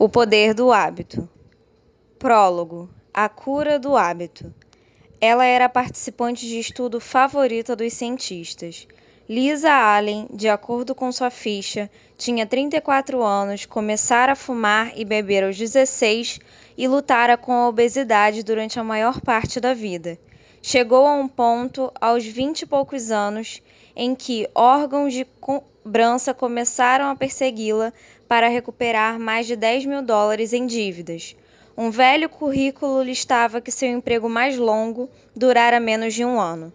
O poder do hábito. Prólogo. A cura do hábito. Ela era a participante de estudo favorita dos cientistas. Lisa Allen, de acordo com sua ficha, tinha 34 anos, começara a fumar e beber aos 16 e lutara com a obesidade durante a maior parte da vida. Chegou a um ponto, aos 20 e poucos anos, em que órgãos de cobrança começaram a persegui-la para recuperar mais de $10 mil em dívidas. Um velho currículo listava que seu emprego mais longo durara menos de um ano.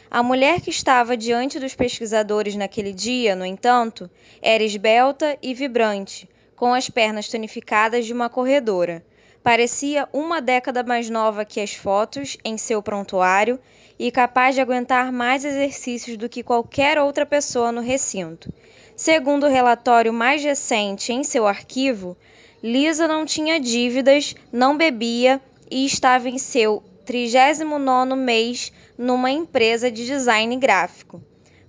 A mulher que estava diante dos pesquisadores naquele dia, no entanto, era esbelta e vibrante, com as pernas tonificadas de uma corredora. Parecia uma década mais nova que as fotos em seu prontuário e capaz de aguentar mais exercícios do que qualquer outra pessoa no recinto. Segundo o relatório mais recente em seu arquivo, Lisa não tinha dívidas, não bebia e estava em seu 39º mês numa empresa de design gráfico.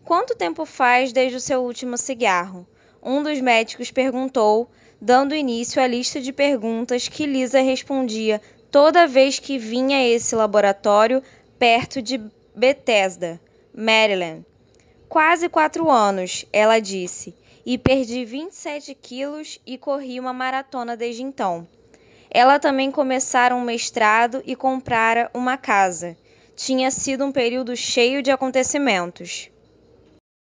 Quanto tempo faz desde o seu último cigarro? Um dos médicos perguntou, dando início à lista de perguntas que Lisa respondia toda vez que vinha a esse laboratório perto de Bethesda, Maryland. Quase 4 anos, ela disse, e perdi 27 quilos e corri uma maratona desde então. Ela também começara um mestrado e comprara uma casa. Tinha sido um período cheio de acontecimentos.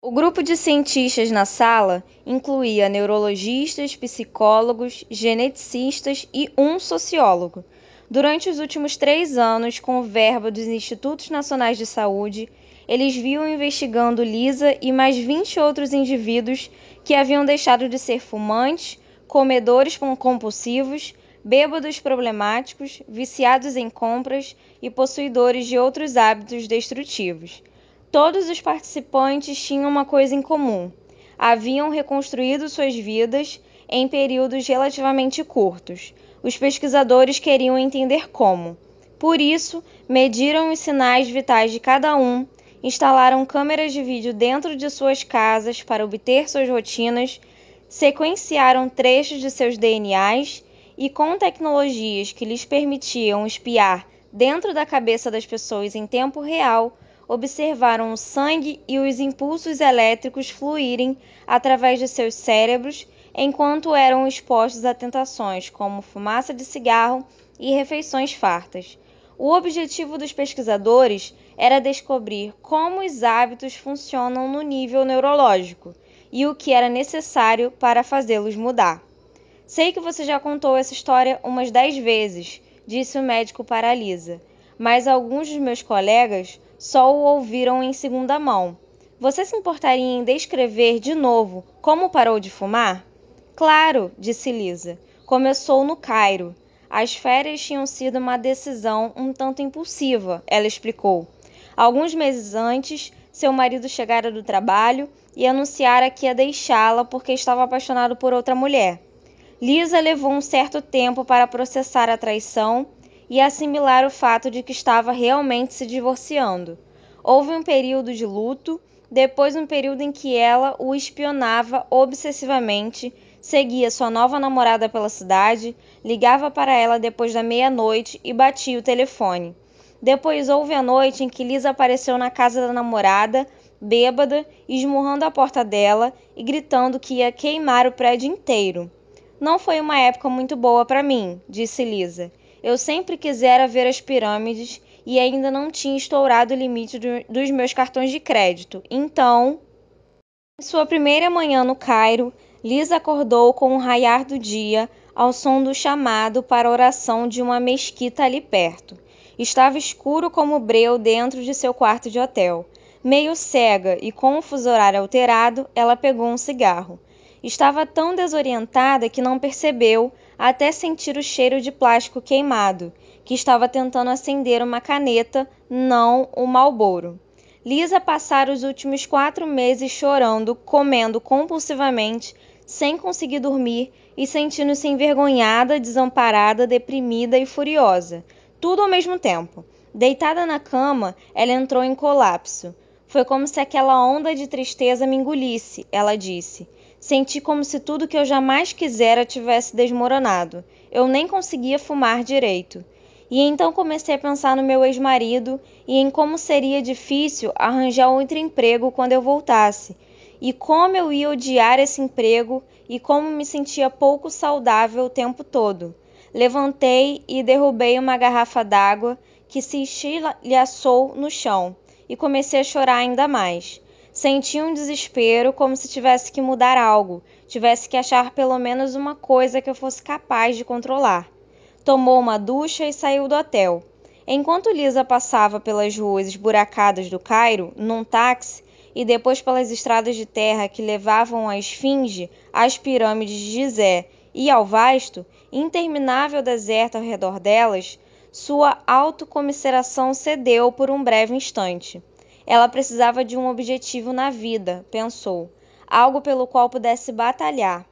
O grupo de cientistas na sala incluía neurologistas, psicólogos, geneticistas e um sociólogo. Durante os últimos 3 anos, com verba dos Institutos Nacionais de Saúde, eles vinham investigando Lisa e mais 20 outros indivíduos que haviam deixado de ser fumantes, comedores compulsivos, bêbados problemáticos, viciados em compras e possuidores de outros hábitos destrutivos. Todos os participantes tinham uma coisa em comum: haviam reconstruído suas vidas em períodos relativamente curtos. Os pesquisadores queriam entender como. Por isso, mediram os sinais vitais de cada um, instalaram câmeras de vídeo dentro de suas casas para obter suas rotinas, sequenciaram trechos de seus DNAs e, com tecnologias que lhes permitiam espiar dentro da cabeça das pessoas em tempo real, observaram o sangue e os impulsos elétricos fluírem através de seus cérebros enquanto eram expostos a tentações como fumaça de cigarro e refeições fartas. O objetivo dos pesquisadores era descobrir como os hábitos funcionam no nível neurológico e o que era necessário para fazê-los mudar. Sei que você já contou essa história umas 10 vezes, disse o médico para Lisa, mas alguns dos meus colegas só o ouviram em segunda mão. Você se importaria em descrever de novo como parou de fumar? Claro, disse Lisa. Começou no Cairo. As férias tinham sido uma decisão um tanto impulsiva, ela explicou. Alguns meses antes, seu marido chegara do trabalho e anunciara que ia deixá-la porque estava apaixonado por outra mulher. Lisa levou um certo tempo para processar a traição e assimilar o fato de que estava realmente se divorciando. Houve um período de luto, depois um período em que ela o espionava obsessivamente, seguia sua nova namorada pela cidade, ligava para ela depois da meia-noite e batia o telefone. Depois houve a noite em que Lisa apareceu na casa da namorada, bêbada, esmurrando a porta dela e gritando que ia queimar o prédio inteiro. Não foi uma época muito boa para mim, disse Lisa. Eu sempre quisera ver as pirâmides e ainda não tinha estourado o limite dos meus cartões de crédito. Então, em sua primeira manhã no Cairo, Lisa acordou com o raiar do dia ao som do chamado para a oração de uma mesquita ali perto. Estava escuro como breu dentro de seu quarto de hotel. Meio cega e com o fuso horário alterado, ela pegou um cigarro. Estava tão desorientada que não percebeu, até sentir o cheiro de plástico queimado, que estava tentando acender uma caneta, não o Marlboro. Lisa passara os últimos 4 meses chorando, comendo compulsivamente, sem conseguir dormir e sentindo-se envergonhada, desamparada, deprimida e furiosa. Tudo ao mesmo tempo. Deitada na cama, ela entrou em colapso. Foi como se aquela onda de tristeza me engolisse, ela disse. Senti como se tudo que eu jamais quisera tivesse desmoronado. Eu nem conseguia fumar direito. E então comecei a pensar no meu ex-marido e em como seria difícil arranjar outro emprego quando eu voltasse. E como eu ia odiar esse emprego e como me sentia pouco saudável o tempo todo. Levantei e derrubei uma garrafa d'água que se estilhaçou no chão e comecei a chorar ainda mais. Senti um desespero, como se tivesse que mudar algo, tivesse que achar pelo menos uma coisa que eu fosse capaz de controlar. Tomou uma ducha e saiu do hotel. Enquanto Lisa passava pelas ruas esburacadas do Cairo, num táxi, e depois pelas estradas de terra que levavam à Esfinge, às pirâmides de Gizé e ao vasto, interminável deserto ao redor delas, sua autocomiseração cedeu por um breve instante. Ela precisava de um objetivo na vida, pensou, algo pelo qual pudesse batalhar.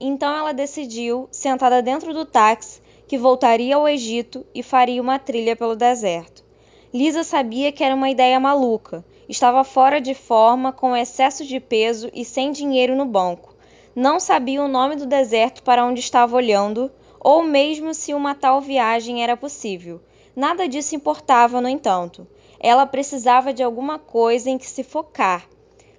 Então ela decidiu, sentada dentro do táxi, que voltaria ao Egito e faria uma trilha pelo deserto. Lisa sabia que era uma ideia maluca. Estava fora de forma, com excesso de peso e sem dinheiro no banco. Não sabia o nome do deserto para onde estava olhando, ou mesmo se uma tal viagem era possível. Nada disso importava, no entanto. Ela precisava de alguma coisa em que se focar.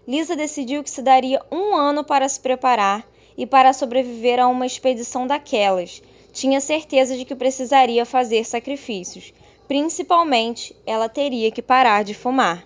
Lisa decidiu que se daria 1 ano para se preparar e para sobreviver a uma expedição daquelas. Tinha certeza de que precisaria fazer sacrifícios. Principalmente, ela teria que parar de fumar.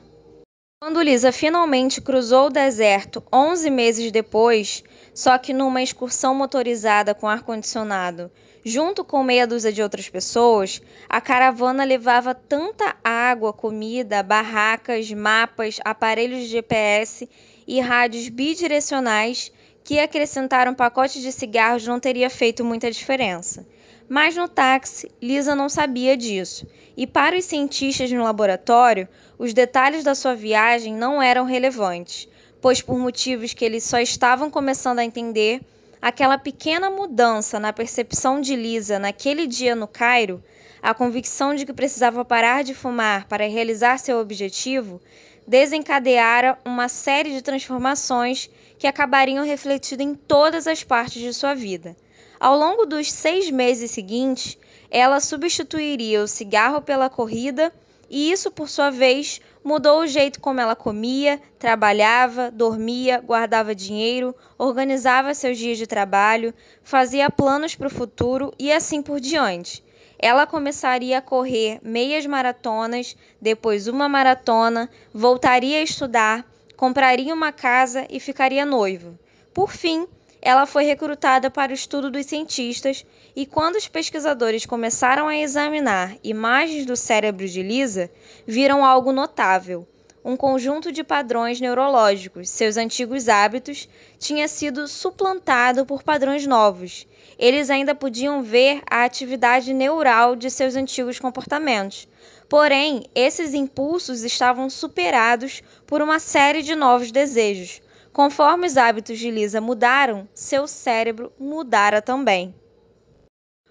Quando Lisa finalmente cruzou o deserto 11 meses depois, só que numa excursão motorizada com ar-condicionado, junto com meia dúzia de outras pessoas, a caravana levava tanta água, comida, barracas, mapas, aparelhos de GPS e rádios bidirecionais que acrescentar um pacote de cigarros não teria feito muita diferença. Mas no táxi, Lisa não sabia disso, e para os cientistas no laboratório, os detalhes da sua viagem não eram relevantes, pois por motivos que eles só estavam começando a entender, aquela pequena mudança na percepção de Lisa naquele dia no Cairo, a convicção de que precisava parar de fumar para realizar seu objetivo, desencadeara uma série de transformações que acabariam refletindo em todas as partes de sua vida. Ao longo dos 6 meses seguintes, ela substituiria o cigarro pela corrida e isso, por sua vez, mudou o jeito como ela comia, trabalhava, dormia, guardava dinheiro, organizava seus dias de trabalho, fazia planos para o futuro e assim por diante. Ela começaria a correr meias maratonas, depois uma maratona, voltaria a estudar, compraria uma casa e ficaria noiva. Por fim, ela foi recrutada para o estudo dos cientistas e quando os pesquisadores começaram a examinar imagens do cérebro de Lisa, viram algo notável. Um conjunto de padrões neurológicos, seus antigos hábitos, tinha sido suplantado por padrões novos. Eles ainda podiam ver a atividade neural de seus antigos comportamentos. Porém, esses impulsos estavam superados por uma série de novos desejos. Conforme os hábitos de Lisa mudaram, seu cérebro mudara também.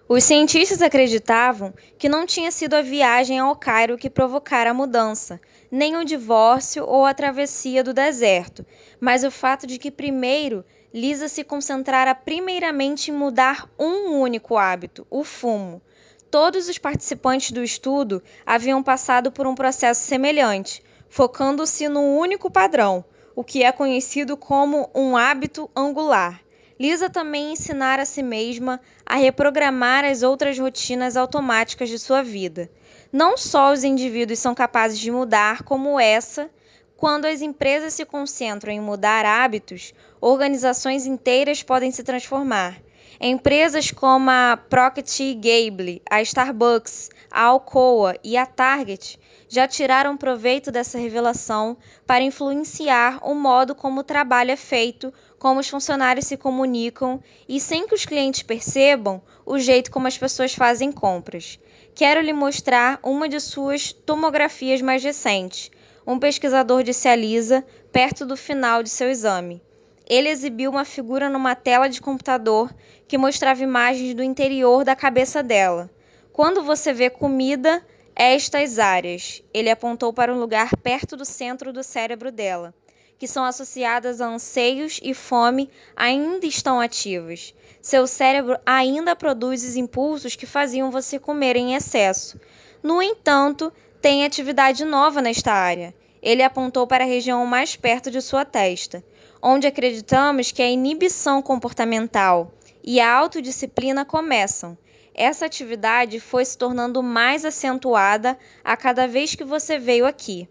Os cientistas acreditavam que não tinha sido a viagem ao Cairo que provocara a mudança, nem o divórcio ou a travessia do deserto, mas o fato de que primeiro Lisa se concentrara primeiramente em mudar um único hábito, o fumo. Todos os participantes do estudo haviam passado por um processo semelhante, focando-se num único padrão, o que é conhecido como um hábito angular. Lisa também ensinara a si mesma a reprogramar as outras rotinas automáticas de sua vida. Não só os indivíduos são capazes de mudar, como essa, quando as empresas se concentram em mudar hábitos, organizações inteiras podem se transformar. Empresas como a Procter & Gamble, a Starbucks, a Alcoa e a Target já tiraram proveito dessa revelação para influenciar o modo como o trabalho é feito, como os funcionários se comunicam e, sem que os clientes percebam, o jeito como as pessoas fazem compras. Quero lhe mostrar uma de suas tomografias mais recentes. Um pesquisador disse a Lisa, perto do final de seu exame. Ele exibiu uma figura numa tela de computador que mostrava imagens do interior da cabeça dela. Quando você vê comida, estas áreas. Ele apontou para um lugar perto do centro do cérebro dela. que são associadas a anseios e fome, ainda estão ativas. Seu cérebro ainda produz os impulsos que faziam você comer em excesso. No entanto, tem atividade nova nesta área. Ele apontou para a região mais perto de sua testa, onde acreditamos que a inibição comportamental e a autodisciplina começam. Essa atividade foi se tornando mais acentuada a cada vez que você veio aqui.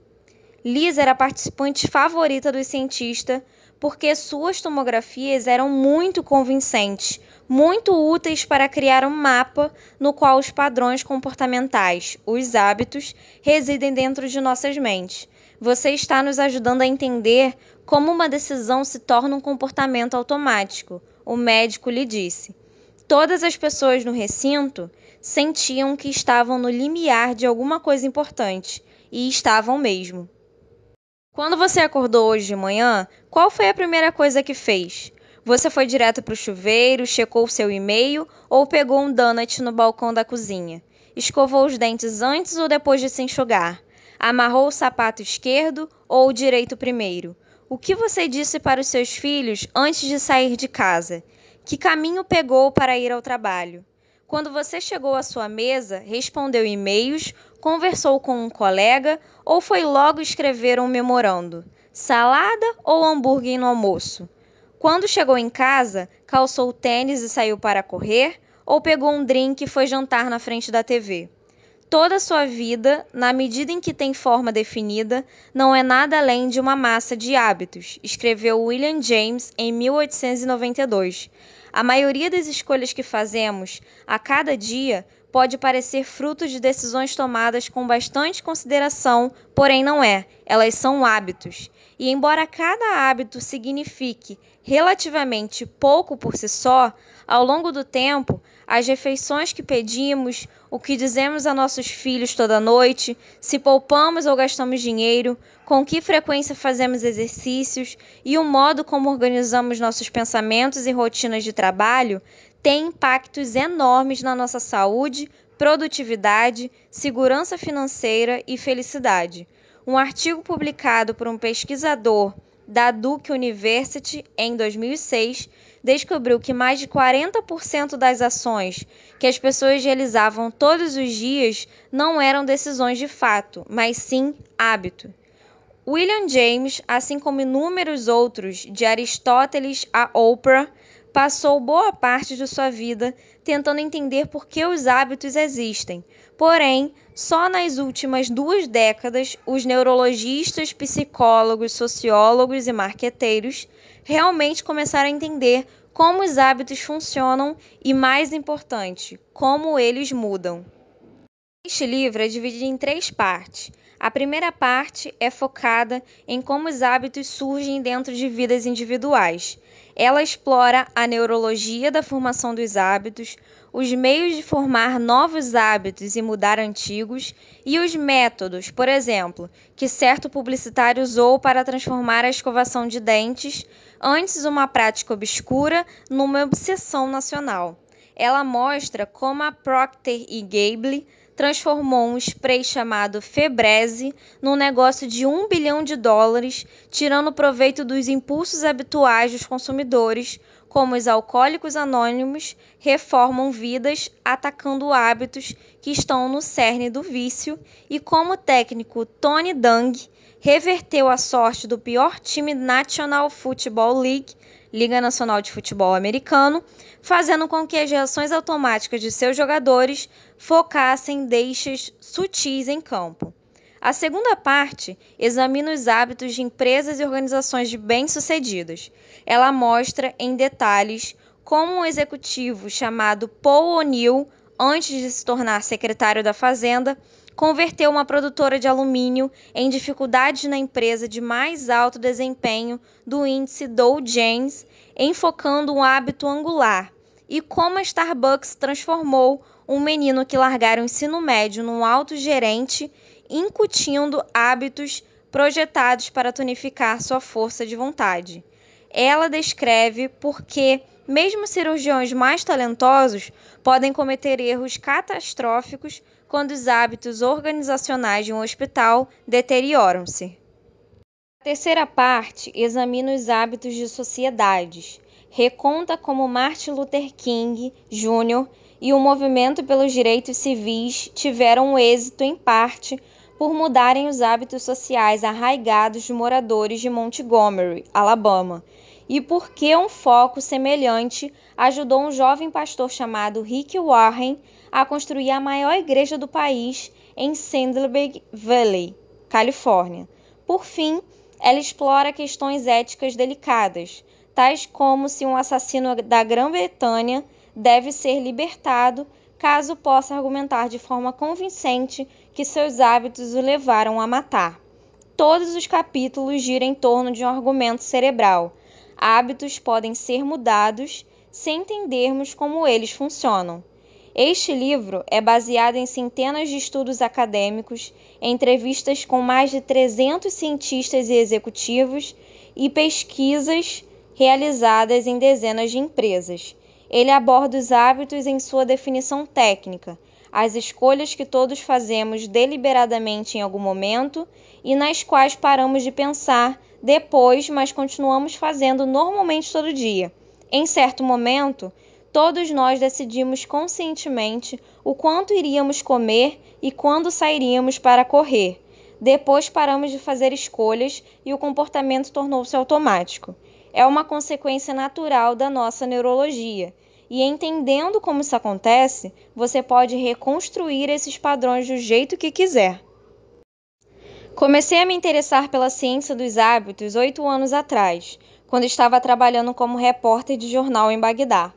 Liz era a participante favorita dos cientistas porque suas tomografias eram muito convincentes, muito úteis para criar um mapa no qual os padrões comportamentais, os hábitos, residem dentro de nossas mentes. Você está nos ajudando a entender como uma decisão se torna um comportamento automático, o médico lhe disse. Todas as pessoas no recinto sentiam que estavam no limiar de alguma coisa importante, e estavam mesmo. Quando você acordou hoje de manhã, qual foi a primeira coisa que fez? Você foi direto para o chuveiro, checou seu e-mail ou pegou um donut no balcão da cozinha? Escovou os dentes antes ou depois de se enxugar? Amarrou o sapato esquerdo ou o direito primeiro? O que você disse para os seus filhos antes de sair de casa? Que caminho pegou para ir ao trabalho? Quando você chegou à sua mesa, respondeu e-mails, conversou com um colega ou foi logo escrever um memorando? Salada ou hambúrguer no almoço? Quando chegou em casa, calçou tênis e saiu para correr ou pegou um drink e foi jantar na frente da TV? Toda a sua vida, na medida em que tem forma definida, não é nada além de uma massa de hábitos, escreveu William James em 1892. A maioria das escolhas que fazemos a cada dia pode parecer fruto de decisões tomadas com bastante consideração, porém não é. Elas são hábitos. E embora cada hábito signifique relativamente pouco por si só, ao longo do tempo, as refeições que pedimos, o que dizemos a nossos filhos toda noite, se poupamos ou gastamos dinheiro, com que frequência fazemos exercícios e o modo como organizamos nossos pensamentos e rotinas de trabalho têm impactos enormes na nossa saúde, produtividade, segurança financeira e felicidade. Um artigo publicado por um pesquisador da Duke University em 2006 descobriu que mais de 40% das ações que as pessoas realizavam todos os dias não eram decisões de fato, mas sim hábito. William James, assim como inúmeros outros, de Aristóteles a Oprah, passou boa parte de sua vida tentando entender por que os hábitos existem. Porém, só nas últimas 2 décadas, os neurologistas, psicólogos, sociólogos e marqueteiros realmente começaram a entender como os hábitos funcionam e, mais importante, como eles mudam. Este livro é dividido em 3 partes. A primeira parte é focada em como os hábitos surgem dentro de vidas individuais. Ela explora a neurologia da formação dos hábitos, os meios de formar novos hábitos e mudar antigos, e os métodos, por exemplo, que certo publicitário usou para transformar a escovação de dentes, antes uma prática obscura, numa obsessão nacional. Ela mostra como a Procter & Gamble transformou um spray chamado Febreze num negócio de $1 bilhão, tirando proveito dos impulsos habituais dos consumidores, como os alcoólicos anônimos reformam vidas atacando hábitos que estão no cerne do vício, e como o técnico Tony Dung reverteu a sorte do pior time National Football League, Liga Nacional de Futebol Americano, fazendo com que as reações automáticas de seus jogadores focassem em deixas sutis em campo. A segunda parte examina os hábitos de empresas e organizações de bem-sucedidas. Ela mostra em detalhes como um executivo chamado Paul O'Neill, antes de se tornar secretário da Fazenda, converteu uma produtora de alumínio em dificuldades na empresa de mais alto desempenho do índice Dow Jones, enfocando um hábito angular, e como a Starbucks transformou um menino que largara o ensino médio num alto gerente, incutindo hábitos projetados para tonificar sua força de vontade. Ela descreve por que mesmo cirurgiões mais talentosos podem cometer erros catastróficos quando os hábitos organizacionais de um hospital deterioram-se. A terceira parte examina os hábitos de sociedades. Reconta como Martin Luther King Jr. e o movimento pelos direitos civis tiveram êxito, em parte, por mudarem os hábitos sociais arraigados de moradores de Montgomery, Alabama, e por que um foco semelhante ajudou um jovem pastor chamado Rick Warren a construir a maior igreja do país em Sandy Valley, Califórnia. Por fim, ela explora questões éticas delicadas, tais como se um assassino da Grã-Bretanha deve ser libertado caso possa argumentar de forma convincente que seus hábitos o levaram a matar. Todos os capítulos giram em torno de um argumento cerebral. Hábitos podem ser mudados sem entendermos como eles funcionam. Este livro é baseado em centenas de estudos acadêmicos, entrevistas com mais de 300 cientistas e executivos e pesquisas realizadas em dezenas de empresas. Ele aborda os hábitos em sua definição técnica, as escolhas que todos fazemos deliberadamente em algum momento e nas quais paramos de pensar depois, mas continuamos fazendo normalmente todo dia. Em certo momento, todos nós decidimos conscientemente o quanto iríamos comer e quando sairíamos para correr. Depois paramos de fazer escolhas e o comportamento tornou-se automático. É uma consequência natural da nossa neurologia. E entendendo como isso acontece, você pode reconstruir esses padrões do jeito que quiser. Comecei a me interessar pela ciência dos hábitos 8 anos atrás, quando estava trabalhando como repórter de jornal em Bagdá.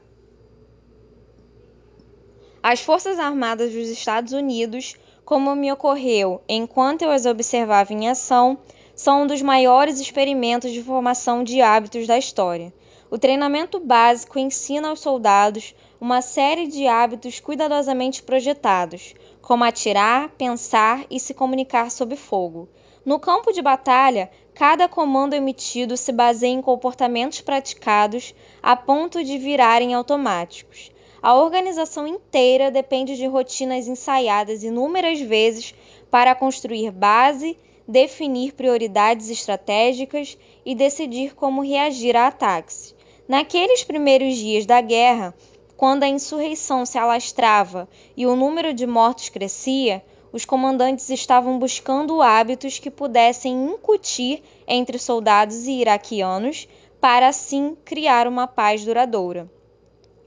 As Forças Armadas dos Estados Unidos, como me ocorreu enquanto eu as observava em ação, são um dos maiores experimentos de formação de hábitos da história. O treinamento básico ensina aos soldados uma série de hábitos cuidadosamente projetados, como atirar, pensar e se comunicar sob fogo. No campo de batalha, cada comando emitido se baseia em comportamentos praticados a ponto de virarem automáticos. A organização inteira depende de rotinas ensaiadas inúmeras vezes para construir base, definir prioridades estratégicas e decidir como reagir a ataques. Naqueles primeiros dias da guerra, quando a insurreição se alastrava e o número de mortos crescia, os comandantes estavam buscando hábitos que pudessem incutir entre soldados e iraquianos para assim criar uma paz duradoura.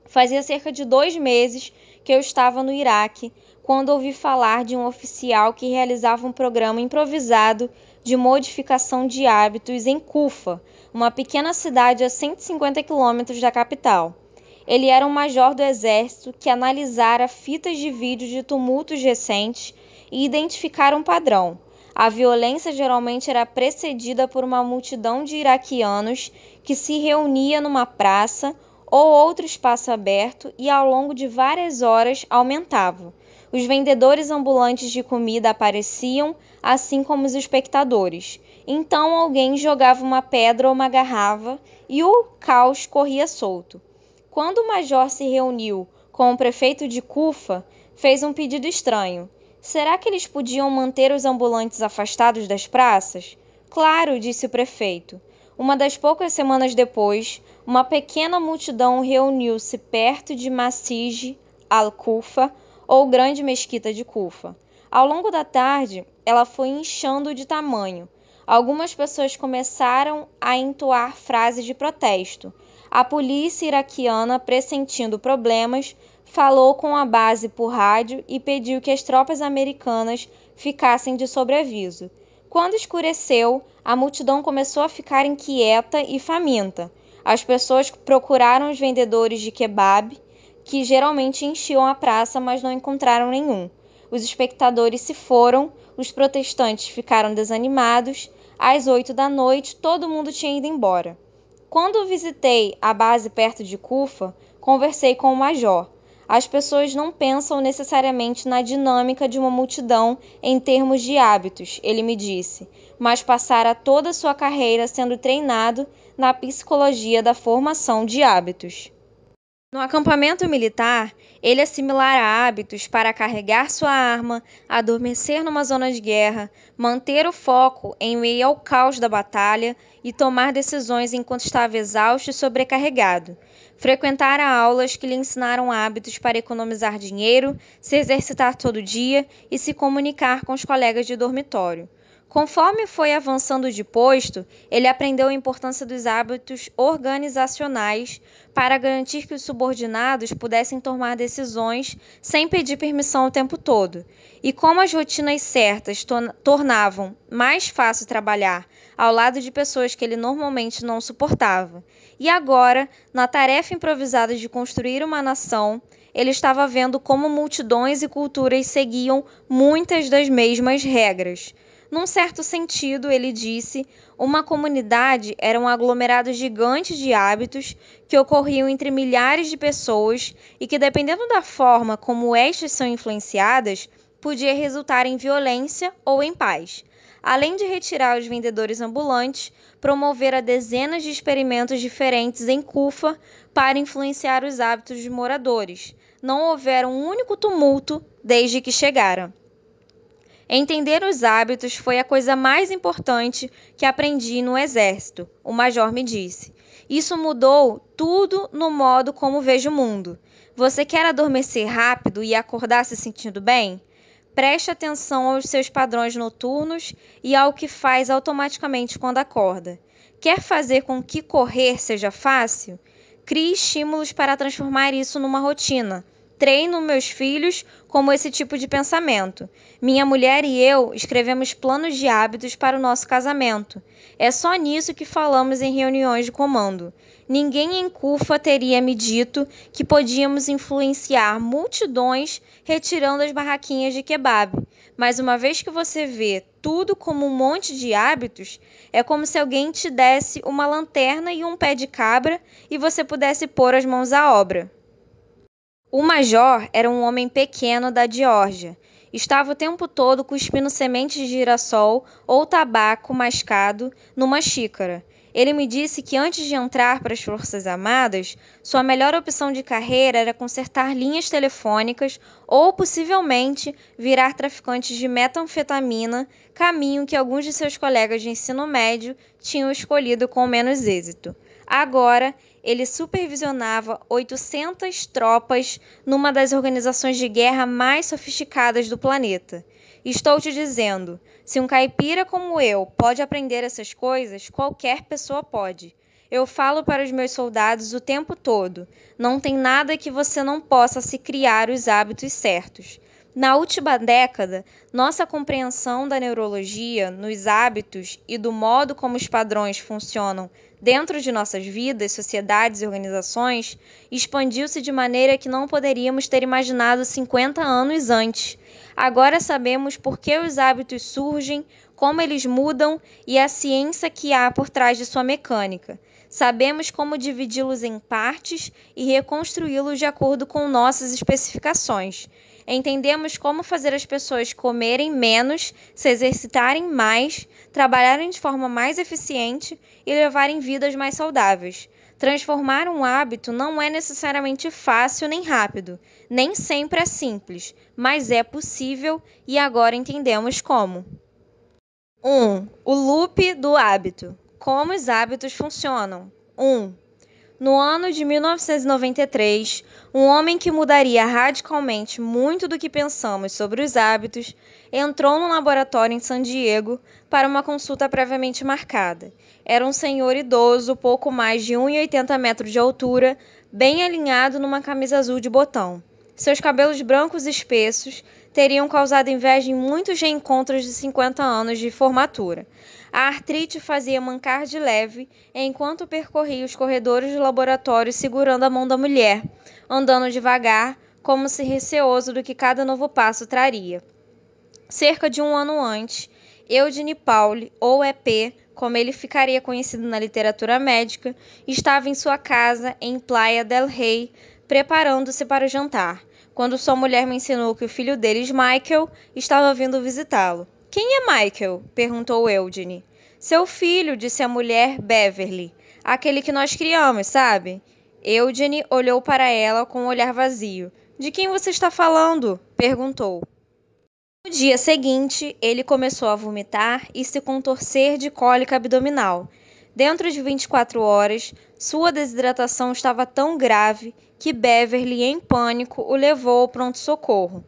Fazia cerca de 2 meses que eu estava no Iraque, quando ouvi falar de um oficial que realizava um programa improvisado de modificação de hábitos em Kufa, uma pequena cidade a 150 quilômetros da capital. Ele era um major do exército que analisara fitas de vídeo de tumultos recentes e identificara um padrão. A violência geralmente era precedida por uma multidão de iraquianos que se reunia numa praça ou outro espaço aberto e ao longo de várias horas aumentava. Os vendedores ambulantes de comida apareciam, assim como os espectadores. Então alguém jogava uma pedra ou uma garrafa e o caos corria solto. Quando o major se reuniu com o prefeito de Kufa, fez um pedido estranho. Será que eles podiam manter os ambulantes afastados das praças? Claro, disse o prefeito. Uma das poucas semanas depois, uma pequena multidão reuniu-se perto de Masjid al-Kufa, ou Grande Mesquita de Kufa. Ao longo da tarde, ela foi inchando de tamanho. Algumas pessoas começaram a entoar frases de protesto. A polícia iraquiana, pressentindo problemas, falou com a base por rádio e pediu que as tropas americanas ficassem de sobreaviso. Quando escureceu, a multidão começou a ficar inquieta e faminta. As pessoas procuraram os vendedores de kebab, que geralmente enchiam a praça, mas não encontraram nenhum. Os espectadores se foram, os protestantes ficaram desanimados. Às 8 da noite, todo mundo tinha ido embora. Quando visitei a base perto de Kufa, conversei com o major. As pessoas não pensam necessariamente na dinâmica de uma multidão em termos de hábitos, ele me disse, mas passara toda a sua carreira sendo treinado na psicologia da formação de hábitos. No acampamento militar, ele assimilara hábitos para carregar sua arma, adormecer numa zona de guerra, manter o foco em meio ao caos da batalha e tomar decisões enquanto estava exausto e sobrecarregado. Frequentara aulas que lhe ensinaram hábitos para economizar dinheiro, se exercitar todo dia e se comunicar com os colegas de dormitório. Conforme foi avançando de posto, ele aprendeu a importância dos hábitos organizacionais para garantir que os subordinados pudessem tomar decisões sem pedir permissão o tempo todo. E como as rotinas certas tornavam mais fácil trabalhar ao lado de pessoas que ele normalmente não suportava. E agora, na tarefa improvisada de construir uma nação, ele estava vendo como multidões e culturas seguiam muitas das mesmas regras. Num certo sentido, ele disse, uma comunidade era um aglomerado gigante de hábitos que ocorriam entre milhares de pessoas e que, dependendo da forma como estas são influenciadas, podia resultar em violência ou em paz. Além de retirar os vendedores ambulantes, promovera dezenas de experimentos diferentes em Cufa para influenciar os hábitos dos moradores. Não houvera um único tumulto desde que chegara. Entender os hábitos foi a coisa mais importante que aprendi no exército, o major me disse. Isso mudou tudo no modo como vejo o mundo. Você quer adormecer rápido e acordar se sentindo bem? Preste atenção aos seus padrões noturnos e ao que faz automaticamente quando acorda. Quer fazer com que correr seja fácil? Crie estímulos para transformar isso numa rotina. Treino meus filhos como esse tipo de pensamento. Minha mulher e eu escrevemos planos de hábitos para o nosso casamento. É só nisso que falamos em reuniões de comando. Ninguém em Cufa teria me dito que podíamos influenciar multidões retirando as barraquinhas de kebab. Mas uma vez que você vê tudo como um monte de hábitos, é como se alguém te desse uma lanterna e um pé de cabra e você pudesse pôr as mãos à obra. O major era um homem pequeno da Geórgia. Estava o tempo todo cuspindo sementes de girassol ou tabaco mascado numa xícara. Ele me disse que antes de entrar para as Forças Armadas, sua melhor opção de carreira era consertar linhas telefônicas ou, possivelmente, virar traficante de metanfetamina, caminho que alguns de seus colegas de ensino médio tinham escolhido com menos êxito. Agora, ele supervisionava 800 tropas numa das organizações de guerra mais sofisticadas do planeta. Estou te dizendo, se um caipira como eu pode aprender essas coisas, qualquer pessoa pode. Eu falo para os meus soldados o tempo todo, não tem nada que você não possa se criar os hábitos certos. Na última década, nossa compreensão da neurologia, nos hábitos e do modo como os padrões funcionam dentro de nossas vidas, sociedades e organizações expandiu-se de maneira que não poderíamos ter imaginado 50 anos antes. Agora sabemos por que os hábitos surgem, como eles mudam e a ciência que há por trás de sua mecânica. Sabemos como dividi-los em partes e reconstruí-los de acordo com nossas especificações. Entendemos como fazer as pessoas comerem menos, se exercitarem mais, trabalharem de forma mais eficiente e levarem vidas mais saudáveis. Transformar um hábito não é necessariamente fácil nem rápido, nem sempre é simples, mas é possível e agora entendemos como. 1. O loop do hábito. Como os hábitos funcionam. 1. No ano de 1993, um homem que mudaria radicalmente muito do que pensamos sobre os hábitos entrou num laboratório em San Diego para uma consulta previamente marcada. Era um senhor idoso, pouco mais de 1,80 metros de altura, bem alinhado numa camisa azul de botão. Seus cabelos brancos espessos teriam causado inveja em muitos reencontros de 50 anos de formatura. A artrite fazia mancar de leve enquanto percorria os corredores do laboratório segurando a mão da mulher, andando devagar, como se receoso do que cada novo passo traria. Cerca de um ano antes, Eugene Pauli, ou EP, como ele ficaria conhecido na literatura médica, estava em sua casa em Playa del Rey, preparando-se para o jantar, quando sua mulher mencionou que o filho deles, Michael, estava vindo visitá-lo. Quem é Michael? Perguntou Eugene. Seu filho, disse a mulher, Beverly. Aquele que nós criamos, sabe? Eugene olhou para ela com um olhar vazio. De quem você está falando? Perguntou. No dia seguinte, ele começou a vomitar e se contorcer de cólica abdominal. Dentro de 24 horas, sua desidratação estava tão grave que Beverly, em pânico, o levou ao pronto-socorro.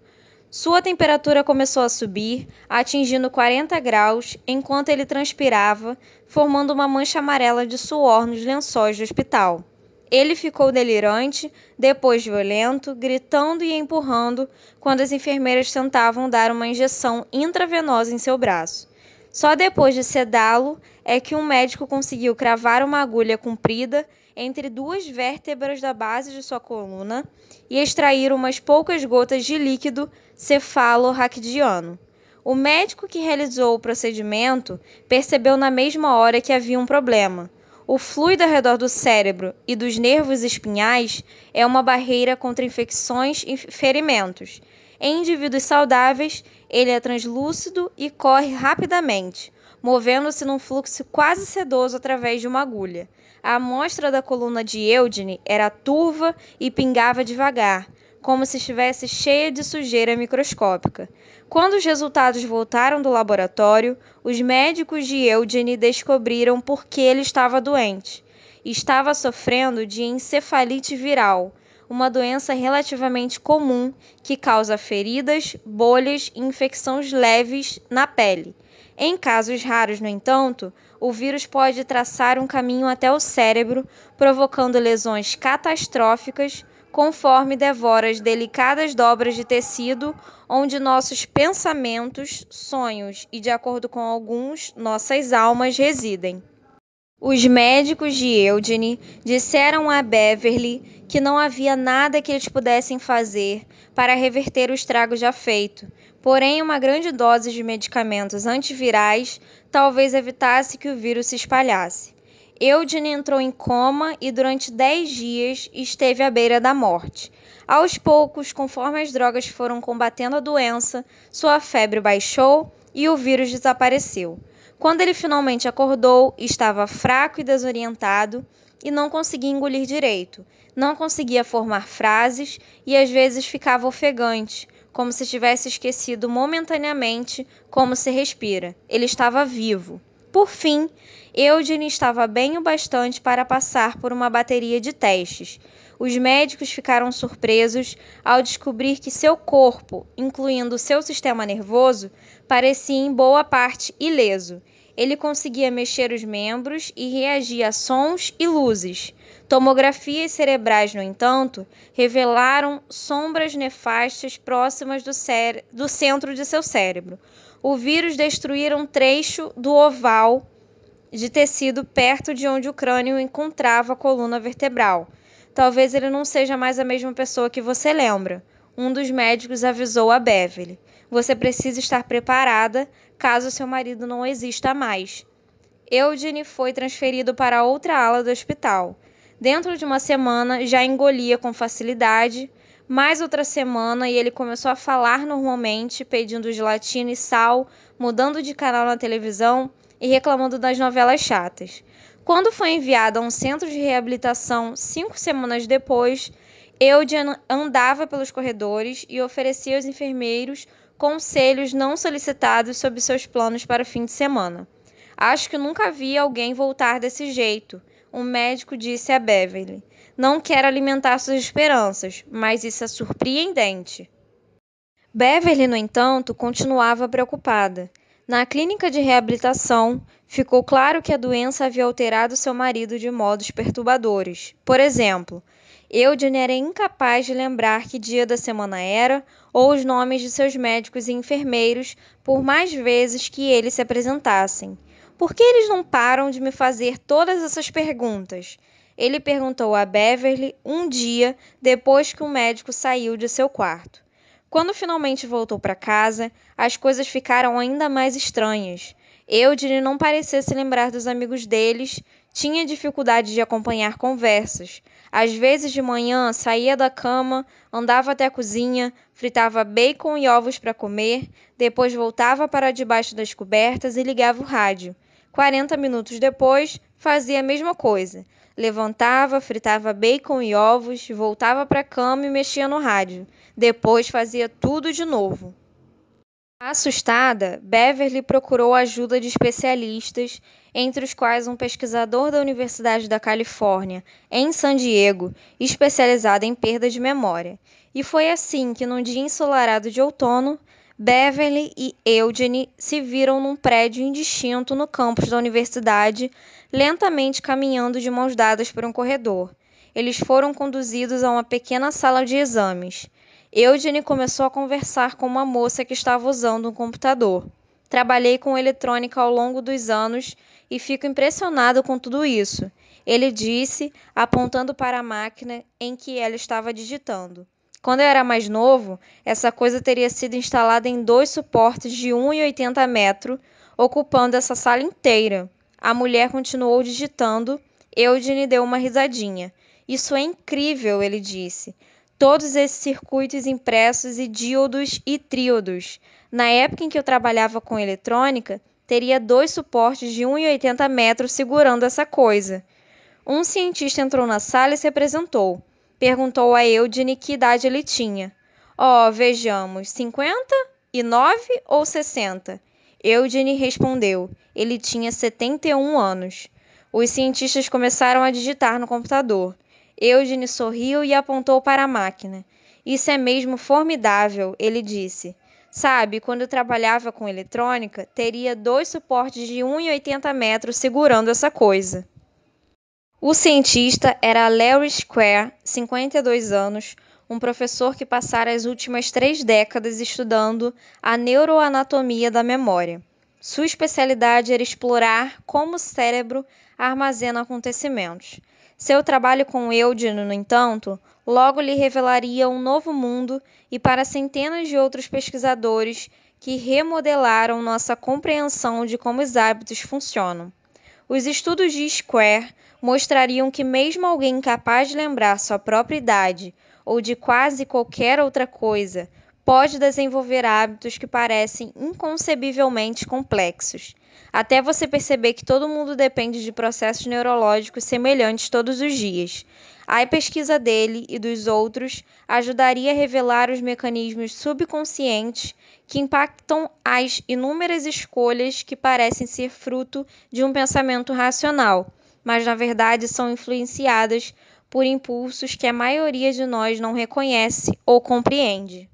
Sua temperatura começou a subir, atingindo 40 graus, enquanto ele transpirava, formando uma mancha amarela de suor nos lençóis do hospital. Ele ficou delirante, depois violento, gritando e empurrando quando as enfermeiras tentavam dar uma injeção intravenosa em seu braço. Só depois de sedá-lo é que um médico conseguiu cravar uma agulha comprida entre duas vértebras da base de sua coluna e extrair umas poucas gotas de líquido cefalo-raquidiano. O médico que realizou o procedimento percebeu na mesma hora que havia um problema. O fluido ao redor do cérebro e dos nervos espinhais é uma barreira contra infecções e ferimentos. Em indivíduos saudáveis, ele é translúcido e corre rapidamente, movendo-se num fluxo quase sedoso através de uma agulha. A amostra da coluna de Eugene era turva e pingava devagar, como se estivesse cheia de sujeira microscópica. Quando os resultados voltaram do laboratório, os médicos de Eugene descobriram por que ele estava doente. Estava sofrendo de encefalite viral, uma doença relativamente comum que causa feridas, bolhas e infecções leves na pele. Em casos raros, no entanto, o vírus pode traçar um caminho até o cérebro, provocando lesões catastróficas, conforme devora as delicadas dobras de tecido onde nossos pensamentos, sonhos e, de acordo com alguns, nossas almas residem. Os médicos de Eugene disseram a Beverly que não havia nada que eles pudessem fazer para reverter o estrago já feito, porém uma grande dose de medicamentos antivirais talvez evitasse que o vírus se espalhasse. Eugene entrou em coma e durante 10 dias esteve à beira da morte. Aos poucos, conforme as drogas foram combatendo a doença, sua febre baixou e o vírus desapareceu. Quando ele finalmente acordou, estava fraco e desorientado e não conseguia engolir direito. Não conseguia formar frases e às vezes ficava ofegante, como se tivesse esquecido momentaneamente como se respira. Ele estava vivo. Por fim, Eugene estava bem o bastante para passar por uma bateria de testes. Os médicos ficaram surpresos ao descobrir que seu corpo, incluindo seu sistema nervoso, parecia em boa parte ileso. Ele conseguia mexer os membros e reagir a sons e luzes. Tomografias cerebrais, no entanto, revelaram sombras nefastas próximas do centro de seu cérebro. O vírus destruíra um trecho do oval de tecido perto de onde o crânio encontrava a coluna vertebral. Talvez ele não seja mais a mesma pessoa que você lembra. Um dos médicos avisou a Beverly. Você precisa estar preparada caso seu marido não exista mais. Eugene foi transferido para outra ala do hospital. Dentro de uma semana, já engolia com facilidade. Mais outra semana e ele começou a falar normalmente, pedindo gelatina e sal, mudando de canal na televisão e reclamando das novelas chatas. Quando foi enviado a um centro de reabilitação 5 semanas depois, Eugene andava pelos corredores e oferecia aos enfermeiros conselhos não solicitados sobre seus planos para o fim de semana. Acho que nunca vi alguém voltar desse jeito, um médico disse a Beverly. Não quero alimentar suas esperanças, mas isso é surpreendente. Beverly, no entanto, continuava preocupada. Na clínica de reabilitação, ficou claro que a doença havia alterado seu marido de modos perturbadores. Por exemplo, Eugene era incapaz de lembrar que dia da semana era ou os nomes de seus médicos e enfermeiros por mais vezes que eles se apresentassem. Por que eles não param de me fazer todas essas perguntas? Ele perguntou a Beverly um dia depois que o médico saiu de seu quarto. Quando finalmente voltou para casa, as coisas ficaram ainda mais estranhas. Eugene não parecia se lembrar dos amigos deles, tinha dificuldade de acompanhar conversas. Às vezes de manhã saía da cama, andava até a cozinha, fritava bacon e ovos para comer, depois voltava para debaixo das cobertas e ligava o rádio. 40 minutos depois, fazia a mesma coisa. Levantava, fritava bacon e ovos, voltava para a cama e mexia no rádio. Depois fazia tudo de novo. Assustada, Beverly procurou a ajuda de especialistas, entre os quais um pesquisador da Universidade da Califórnia, em San Diego, especializado em perda de memória. E foi assim que, num dia ensolarado de outono, Beverly e Eugene se viram num prédio indistinto no campus da universidade, lentamente caminhando de mãos dadas por um corredor. Eles foram conduzidos a uma pequena sala de exames. Eugene começou a conversar com uma moça que estava usando um computador. Trabalhei com eletrônica ao longo dos anos e fico impressionado com tudo isso, ele disse, apontando para a máquina em que ela estava digitando. Quando eu era mais novo, essa coisa teria sido instalada em 2 suportes de 1,80 metros, ocupando essa sala inteira. A mulher continuou digitando. Eugene deu uma risadinha. Isso é incrível, ele disse. Todos esses circuitos impressos e díodos e tríodos. Na época em que eu trabalhava com eletrônica, teria 2 suportes de 1,80 metros segurando essa coisa. Um cientista entrou na sala e se apresentou. Perguntou a Eugene que idade ele tinha. Vejamos, 59 ou 60? Eugene respondeu. Ele tinha 71 anos. Os cientistas começaram a digitar no computador. Eugene sorriu e apontou para a máquina. Isso é mesmo formidável, ele disse. Sabe, quando eu trabalhava com eletrônica, teria 2 suportes de 1,80 metros segurando essa coisa. O cientista era Larry Square, 52 anos, um professor que passara as últimas 3 décadas estudando a neuroanatomia da memória. Sua especialidade era explorar como o cérebro armazena acontecimentos. Seu trabalho com Eugene, no entanto, logo lhe revelaria um novo mundo e para centenas de outros pesquisadores que remodelaram nossa compreensão de como os hábitos funcionam. Os estudos de Square mostrariam que mesmo alguém incapaz de lembrar sua própria idade ou de quase qualquer outra coisa pode desenvolver hábitos que parecem inconcebivelmente complexos, até você perceber que todo mundo depende de processos neurológicos semelhantes todos os dias. A pesquisa dele e dos outros ajudaria a revelar os mecanismos subconscientes que impactam as inúmeras escolhas que parecem ser fruto de um pensamento racional, mas na verdade são influenciadas por impulsos que a maioria de nós não reconhece ou compreende.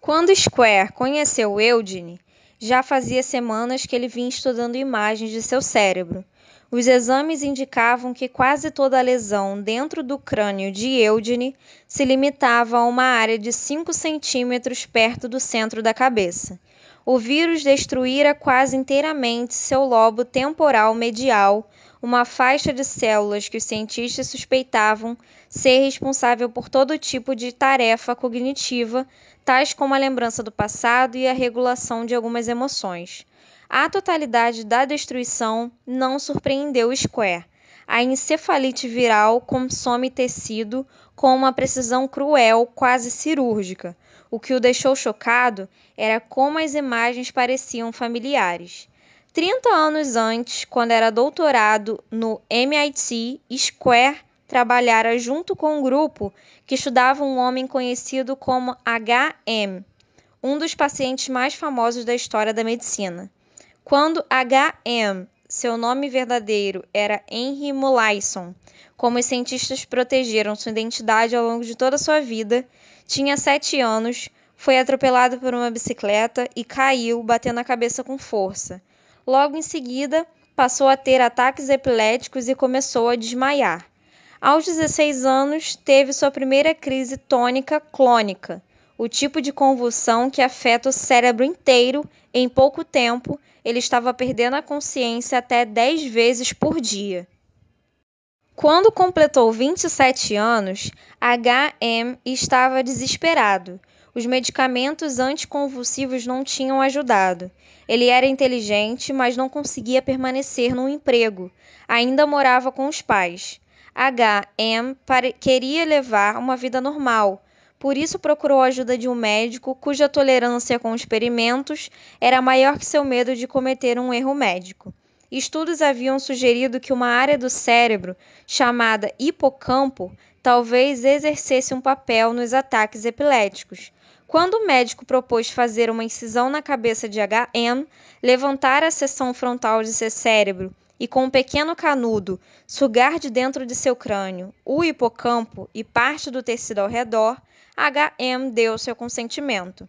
Quando Square conheceu Eugene, já fazia semanas que ele vinha estudando imagens de seu cérebro. Os exames indicavam que quase toda a lesão dentro do crânio de Eugene se limitava a uma área de 5 centímetros perto do centro da cabeça. O vírus destruíra quase inteiramente seu lobo temporal medial, uma faixa de células que os cientistas suspeitavam ser responsável por todo tipo de tarefa cognitiva, tais como a lembrança do passado e a regulação de algumas emoções. A totalidade da destruição não surpreendeu Square. A encefalite viral consome tecido com uma precisão cruel, quase cirúrgica. O que o deixou chocado era como as imagens pareciam familiares. 30 anos antes, quando era doutorado no MIT, Square trabalhara junto com um grupo que estudava um homem conhecido como H.M., um dos pacientes mais famosos da história da medicina. Quando H.M., seu nome verdadeiro era Henry Molaison, como os cientistas protegeram sua identidade ao longo de toda a sua vida, tinha 7 anos, foi atropelado por uma bicicleta e caiu, batendo a cabeça com força. Logo em seguida, passou a ter ataques epiléticos e começou a desmaiar. Aos 16 anos, teve sua primeira crise tônica clônica, o tipo de convulsão que afeta o cérebro inteiro em pouco tempo. Ele estava perdendo a consciência até 10 vezes por dia. Quando completou 27 anos, H.M. estava desesperado. Os medicamentos anticonvulsivos não tinham ajudado. Ele era inteligente, mas não conseguia permanecer no emprego. Ainda morava com os pais. H.M. queria levar uma vida normal. Por isso procurou a ajuda de um médico cuja tolerância com experimentos era maior que seu medo de cometer um erro médico. Estudos haviam sugerido que uma área do cérebro, chamada hipocampo, talvez exercesse um papel nos ataques epiléticos. Quando o médico propôs fazer uma incisão na cabeça de HM, levantar a seção frontal de seu cérebro e, com um pequeno canudo, sugar de dentro de seu crânio o hipocampo e parte do tecido ao redor, HM deu seu consentimento.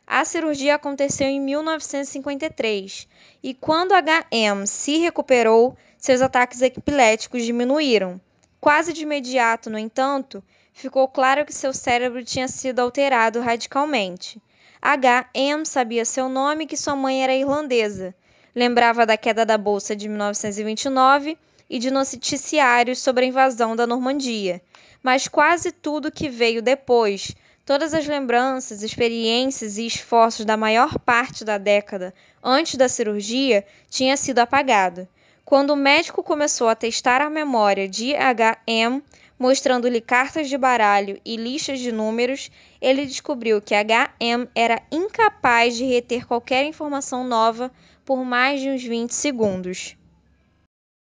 A cirurgia aconteceu em 1953 e, quando HM se recuperou, seus ataques epiléticos diminuíram. Quase de imediato, no entanto, ficou claro que seu cérebro tinha sido alterado radicalmente. HM sabia seu nome e que sua mãe era irlandesa. Lembrava da queda da Bolsa de 1929 e de noticiários sobre a invasão da Normandia. Mas quase tudo que veio depois, todas as lembranças, experiências e esforços da maior parte da década antes da cirurgia, tinha sido apagado. Quando o médico começou a testar a memória de HM, mostrando-lhe cartas de baralho e listas de números, ele descobriu que HM era incapaz de reter qualquer informação nova por mais de uns 20 segundos.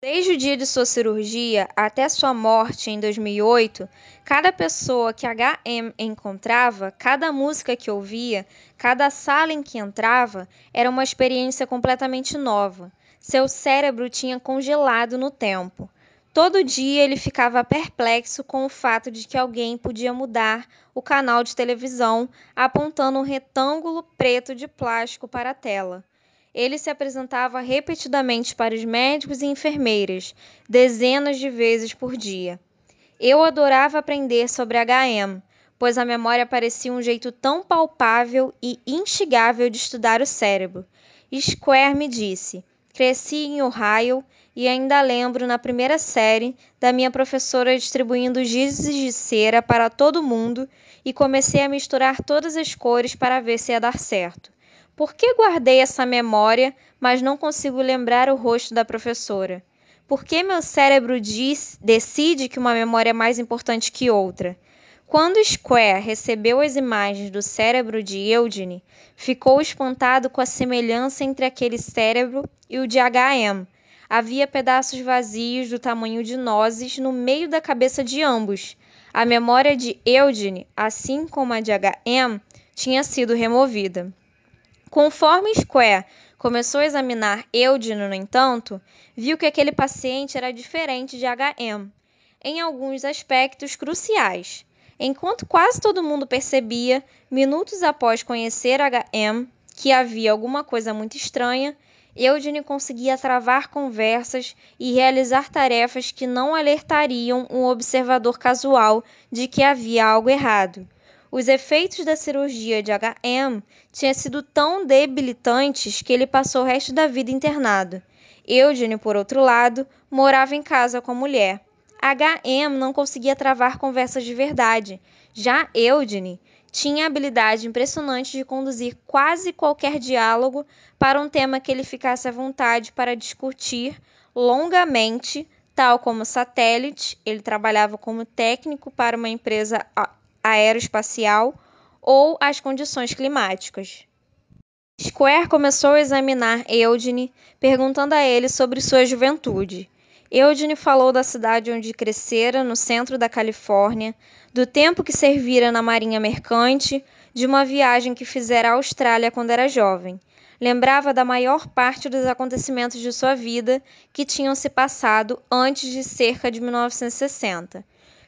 Desde o dia de sua cirurgia até sua morte em 2008, cada pessoa que HM encontrava, cada música que ouvia, cada sala em que entrava, era uma experiência completamente nova. Seu cérebro tinha congelado no tempo. Todo dia ele ficava perplexo com o fato de que alguém podia mudar o canal de televisão apontando um retângulo preto de plástico para a tela. Ele se apresentava repetidamente para os médicos e enfermeiras, dezenas de vezes por dia. Eu adorava aprender sobre HM, pois a memória parecia um jeito tão palpável e instigável de estudar o cérebro. Square me disse: cresci em Ohio e ainda lembro na primeira série da minha professora distribuindo giz de cera para todo mundo e comecei a misturar todas as cores para ver se ia dar certo. Por que guardei essa memória, mas não consigo lembrar o rosto da professora? Por que meu cérebro decide que uma memória é mais importante que outra? Quando Square recebeu as imagens do cérebro de Eugene, ficou espantado com a semelhança entre aquele cérebro e o de HM. Havia pedaços vazios do tamanho de nozes no meio da cabeça de ambos. A memória de Eugene, assim como a de HM, tinha sido removida. Conforme Square começou a examinar Eugene, no entanto, viu que aquele paciente era diferente de HM, em alguns aspectos cruciais. Enquanto quase todo mundo percebia, minutos após conhecer HM, que havia alguma coisa muito estranha, Eugene conseguia travar conversas e realizar tarefas que não alertariam um observador casual de que havia algo errado. Os efeitos da cirurgia de HM tinham sido tão debilitantes que ele passou o resto da vida internado. Eugene, por outro lado, morava em casa com a mulher. HM não conseguia travar conversas de verdade. Já Eugene tinha a habilidade impressionante de conduzir quase qualquer diálogo para um tema que ele ficasse à vontade para discutir longamente, tal como satélite. Ele trabalhava como técnico para uma empresa aeroespacial ou as condições climáticas. Square começou a examinar Eugene, perguntando a ele sobre sua juventude. Eugene falou da cidade onde crescera, no centro da Califórnia, do tempo que servira na marinha mercante, de uma viagem que fizera à Austrália quando era jovem. Lembrava da maior parte dos acontecimentos de sua vida que tinham se passado antes de cerca de 1960.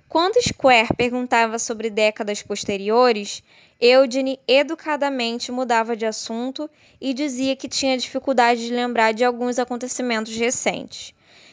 Quando Square perguntava sobre décadas posteriores, Eugene educadamente mudava de assunto e dizia que tinha dificuldade de lembrar de alguns acontecimentos recentes.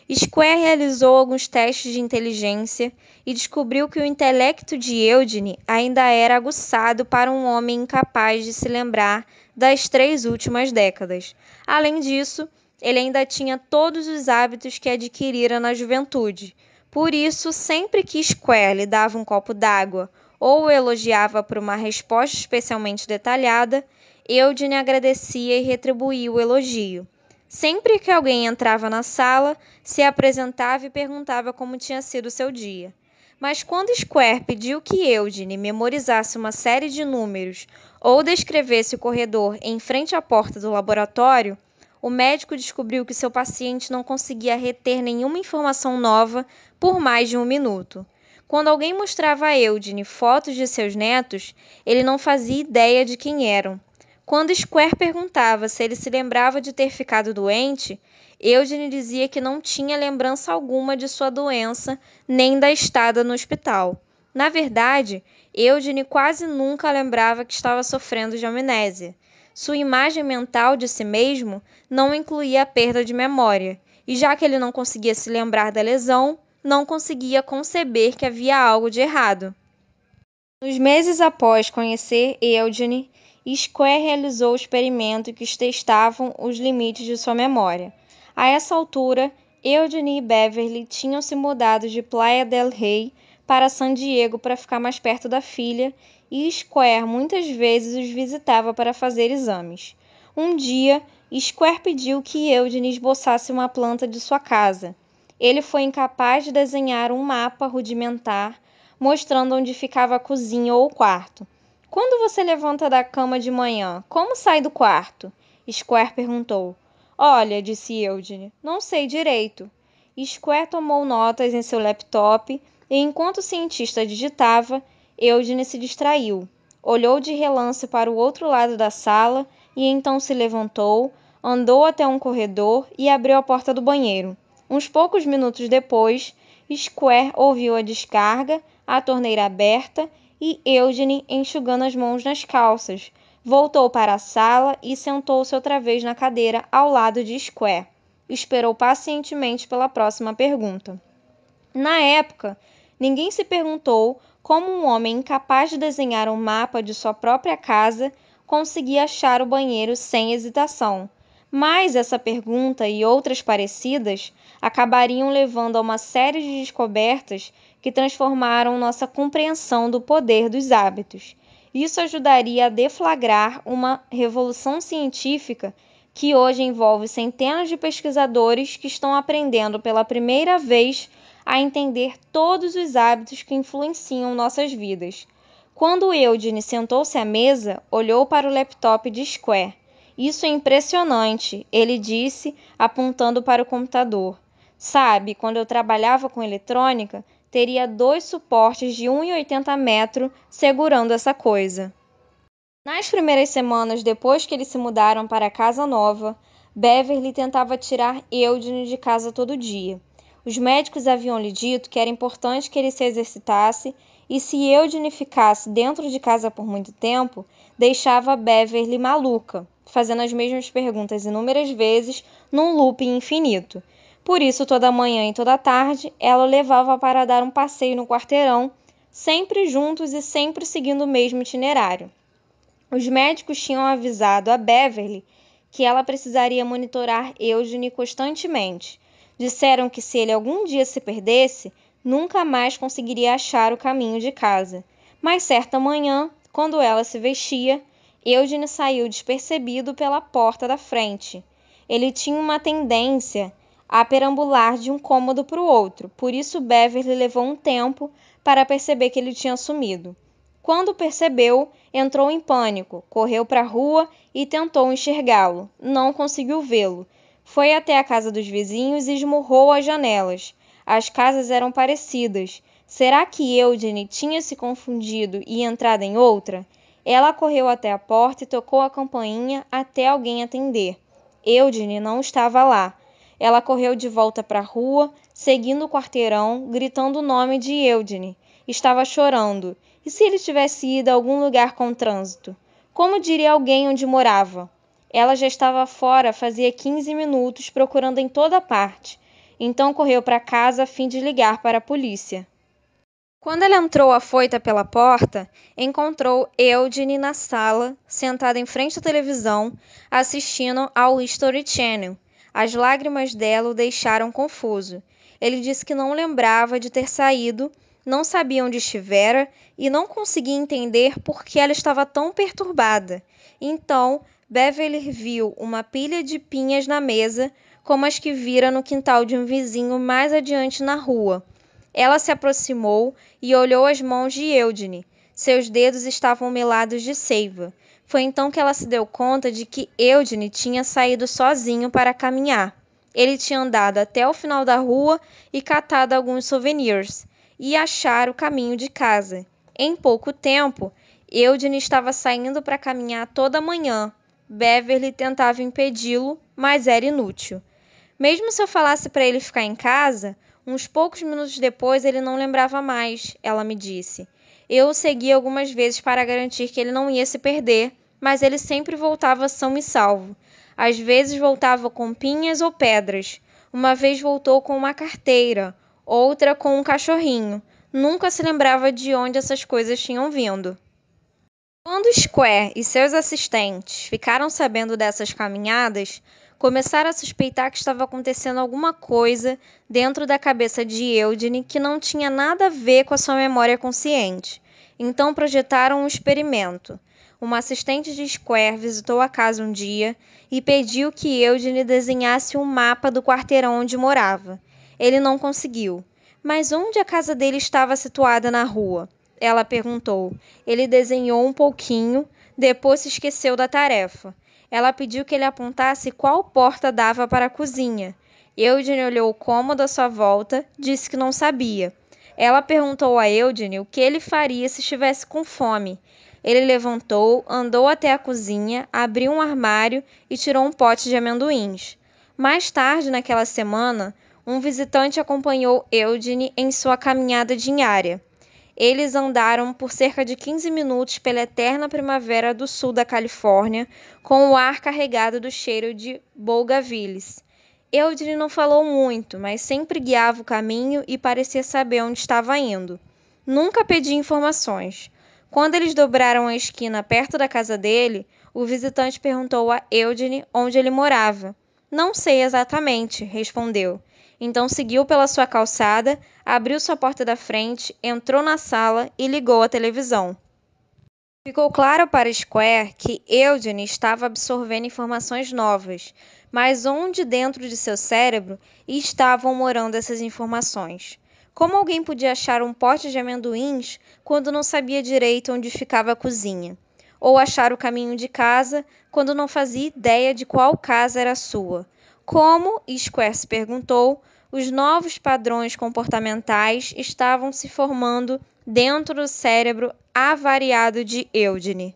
Square realizou alguns testes de inteligência e descobriu que o intelecto de Eugene ainda era aguçado para um homem incapaz de se lembrar das 3 últimas décadas. Além disso, ele ainda tinha todos os hábitos que adquirira na juventude. Por isso, sempre que Square lhe dava um copo d'água ou o elogiava por uma resposta especialmente detalhada, Eugene agradecia e retribuía o elogio. Sempre que alguém entrava na sala, se apresentava e perguntava como tinha sido seu dia. Mas quando Square pediu que Eugene memorizasse uma série de números ou descrevesse o corredor em frente à porta do laboratório, o médico descobriu que seu paciente não conseguia reter nenhuma informação nova por mais de 1 minuto. Quando alguém mostrava a Eugene fotos de seus netos, ele não fazia ideia de quem eram. Quando Square perguntava se ele se lembrava de ter ficado doente, Eugene dizia que não tinha lembrança alguma de sua doença nem da estada no hospital. Na verdade, Eugene quase nunca lembrava que estava sofrendo de amnésia. Sua imagem mental de si mesmo não incluía a perda de memória, e já que ele não conseguia se lembrar da lesão, não conseguia conceber que havia algo de errado. Nos meses após conhecer Eugene, Square realizou o experimento que testavam os limites de sua memória. A essa altura, Eugene e Beverly tinham se mudado de Playa del Rey para San Diego para ficar mais perto da filha, e Square muitas vezes os visitava para fazer exames. Um dia, Square pediu que Eugene esboçasse uma planta de sua casa. Ele foi incapaz de desenhar um mapa rudimentar mostrando onde ficava a cozinha ou o quarto. Quando você levanta da cama de manhã, como sai do quarto? Square perguntou. Olha, disse Eugene, não sei direito. Square tomou notas em seu laptop e, enquanto o cientista digitava, Eugene se distraiu. Olhou de relance para o outro lado da sala e então se levantou, andou até um corredor e abriu a porta do banheiro. Uns poucos minutos depois, Square ouviu a descarga, a torneira aberta e Eugene enxugando as mãos nas calças. Voltou para a sala e sentou-se outra vez na cadeira ao lado de Square. Esperou pacientemente pela próxima pergunta. Na época, ninguém se perguntou como um homem incapaz de desenhar um mapa de sua própria casa conseguia achar o banheiro sem hesitação. Mas essa pergunta e outras parecidas acabariam levando a uma série de descobertas que transformaram nossa compreensão do poder dos hábitos. Isso ajudaria a deflagrar uma revolução científica que hoje envolve centenas de pesquisadores que estão aprendendo pela primeira vez a entender todos os hábitos que influenciam nossas vidas. Quando Eugene sentou-se à mesa, olhou para o laptop de Square. Isso é impressionante, ele disse, apontando para o computador. Sabe, quando eu trabalhava com eletrônica, teria 2 suportes de 1,80 metros segurando essa coisa. Nas primeiras semanas depois que eles se mudaram para a casa nova, Beverly tentava tirar Eugene de casa todo dia. Os médicos haviam lhe dito que era importante que ele se exercitasse e se Eugene ficasse dentro de casa por muito tempo, deixava Beverly maluca, fazendo as mesmas perguntas inúmeras vezes num looping infinito. Por isso, toda manhã e toda tarde, ela o levava para dar um passeio no quarteirão, sempre juntos e sempre seguindo o mesmo itinerário. Os médicos tinham avisado a Beverly que ela precisaria monitorar Eugene constantemente. Disseram que se ele algum dia se perdesse, nunca mais conseguiria achar o caminho de casa. Mas certa manhã, quando ela se vestia, Eugene saiu despercebido pela porta da frente. Ele tinha uma tendência a perambular de um cômodo para o outro, por isso Beverly levou um tempo para perceber que ele tinha sumido. Quando percebeu, entrou em pânico, correu para a rua e tentou enxergá-lo. Não conseguiu vê-lo. Foi até a casa dos vizinhos e esmurrou as janelas. As casas eram parecidas. Será que Eugene tinha se confundido e entrado em outra? Ela correu até a porta e tocou a campainha até alguém atender. Eugene não estava lá. Ela correu de volta para a rua, seguindo o quarteirão, gritando o nome de Eugene. Estava chorando. E se ele tivesse ido a algum lugar com trânsito? Como diria alguém onde morava? Ela já estava fora fazia 15 minutos, procurando em toda parte. Então correu para casa a fim de ligar para a polícia. Quando ela entrou afoita pela porta, encontrou Eugene na sala, sentada em frente à televisão, assistindo ao History Channel. As lágrimas dela o deixaram confuso. Ele disse que não lembrava de ter saído, não sabia onde estivera e não conseguia entender por que ela estava tão perturbada. Então, Beverly viu uma pilha de pinhas na mesa, como as que vira no quintal de um vizinho mais adiante na rua. Ela se aproximou e olhou as mãos de Eugene. Seus dedos estavam melados de seiva. Foi então que ela se deu conta de que Eugene tinha saído sozinho para caminhar. Ele tinha andado até o final da rua e catado alguns souvenirs, e achar o caminho de casa. Em pouco tempo, Eugene estava saindo para caminhar toda manhã. Beverly tentava impedi-lo, mas era inútil. Mesmo se eu falasse para ele ficar em casa, uns poucos minutos depois ele não lembrava mais, ela me disse. Eu o segui algumas vezes para garantir que ele não ia se perder, mas ele sempre voltava são e salvo. Às vezes voltava com pinhas ou pedras. Uma vez voltou com uma carteira, outra com um cachorrinho. Nunca se lembrava de onde essas coisas tinham vindo. Quando Square e seus assistentes ficaram sabendo dessas caminhadas, começaram a suspeitar que estava acontecendo alguma coisa dentro da cabeça de Eugene que não tinha nada a ver com a sua memória consciente. Então projetaram um experimento. Uma assistente de Square visitou a casa um dia e pediu que Eugene desenhasse um mapa do quarteirão onde morava. Ele não conseguiu. Mas onde a casa dele estava situada na rua? Ela perguntou. Ele desenhou um pouquinho, depois se esqueceu da tarefa. Ela pediu que ele apontasse qual porta dava para a cozinha. Eugene olhou o cômodo à sua volta, disse que não sabia. Ela perguntou a Eugene o que ele faria se estivesse com fome. Ele levantou, andou até a cozinha, abriu um armário e tirou um pote de amendoins. Mais tarde naquela semana, um visitante acompanhou Eugene em sua caminhada diária. Eles andaram por cerca de 15 minutos pela eterna primavera do sul da Califórnia, com o ar carregado do cheiro de bougainvilleas. Eugene não falou muito, mas sempre guiava o caminho e parecia saber onde estava indo. Nunca pedia informações. Quando eles dobraram a esquina perto da casa dele, o visitante perguntou a Eugene onde ele morava. Não sei exatamente, respondeu. Então seguiu pela sua calçada, abriu sua porta da frente, entrou na sala e ligou a televisão. Ficou claro para Square que Eugene estava absorvendo informações novas, mas onde dentro de seu cérebro estavam morando essas informações? Como alguém podia achar um pote de amendoins quando não sabia direito onde ficava a cozinha? Ou achar o caminho de casa quando não fazia ideia de qual casa era a sua? Como, Square se perguntou, os novos padrões comportamentais estavam se formando dentro do cérebro avariado de Eugene.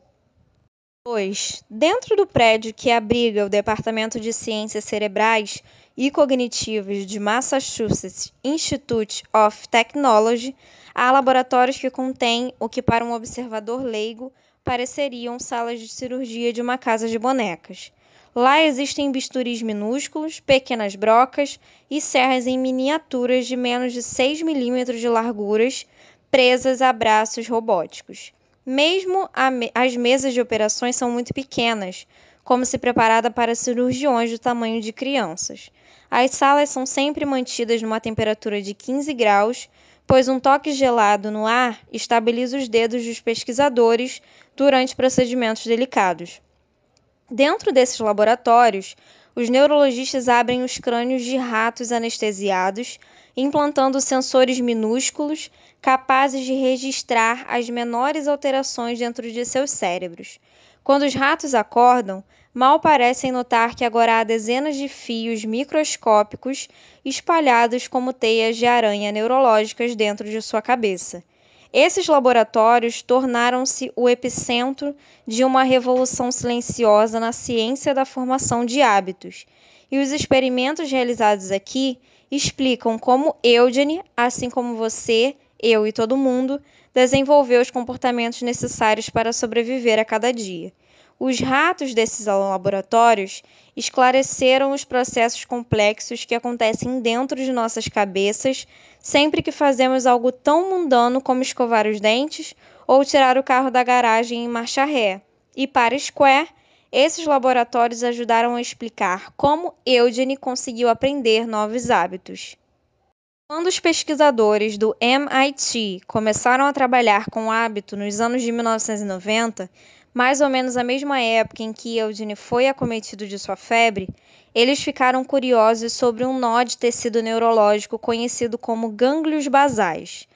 2. Dentro do prédio que abriga o Departamento de Ciências Cerebrais e Cognitivas de Massachusetts Institute of Technology, há laboratórios que contêm o que para um observador leigo pareceriam salas de cirurgia de uma casa de bonecas. Lá existem bisturis minúsculos, pequenas brocas e serras em miniaturas de menos de 6 milímetros de larguras, presas a braços robóticos. Mesmo as mesas de operações são muito pequenas, como se preparada para cirurgiões do tamanho de crianças. As salas são sempre mantidas numa temperatura de 15 graus, pois um toque gelado no ar estabiliza os dedos dos pesquisadores durante procedimentos delicados. Dentro desses laboratórios, os neurologistas abrem os crânios de ratos anestesiados, implantando sensores minúsculos capazes de registrar as menores alterações dentro de seus cérebros. Quando os ratos acordam, mal parecem notar que agora há dezenas de fios microscópicos espalhados como teias de aranha neurológicas dentro de sua cabeça. Esses laboratórios tornaram-se o epicentro de uma revolução silenciosa na ciência da formação de hábitos, e os experimentos realizados aqui explicam como Eugene, assim como você, eu e todo mundo, desenvolveu os comportamentos necessários para sobreviver a cada dia. Os ratos desses laboratórios esclareceram os processos complexos que acontecem dentro de nossas cabeças sempre que fazemos algo tão mundano como escovar os dentes ou tirar o carro da garagem em marcha ré. E para Square, esses laboratórios ajudaram a explicar como Eugene conseguiu aprender novos hábitos. Quando os pesquisadores do MIT começaram a trabalhar com o hábito nos anos de 1990, mais ou menos a mesma época em que Eugene foi acometido de sua febre, eles ficaram curiosos sobre um nó de tecido neurológico conhecido como gânglios basais.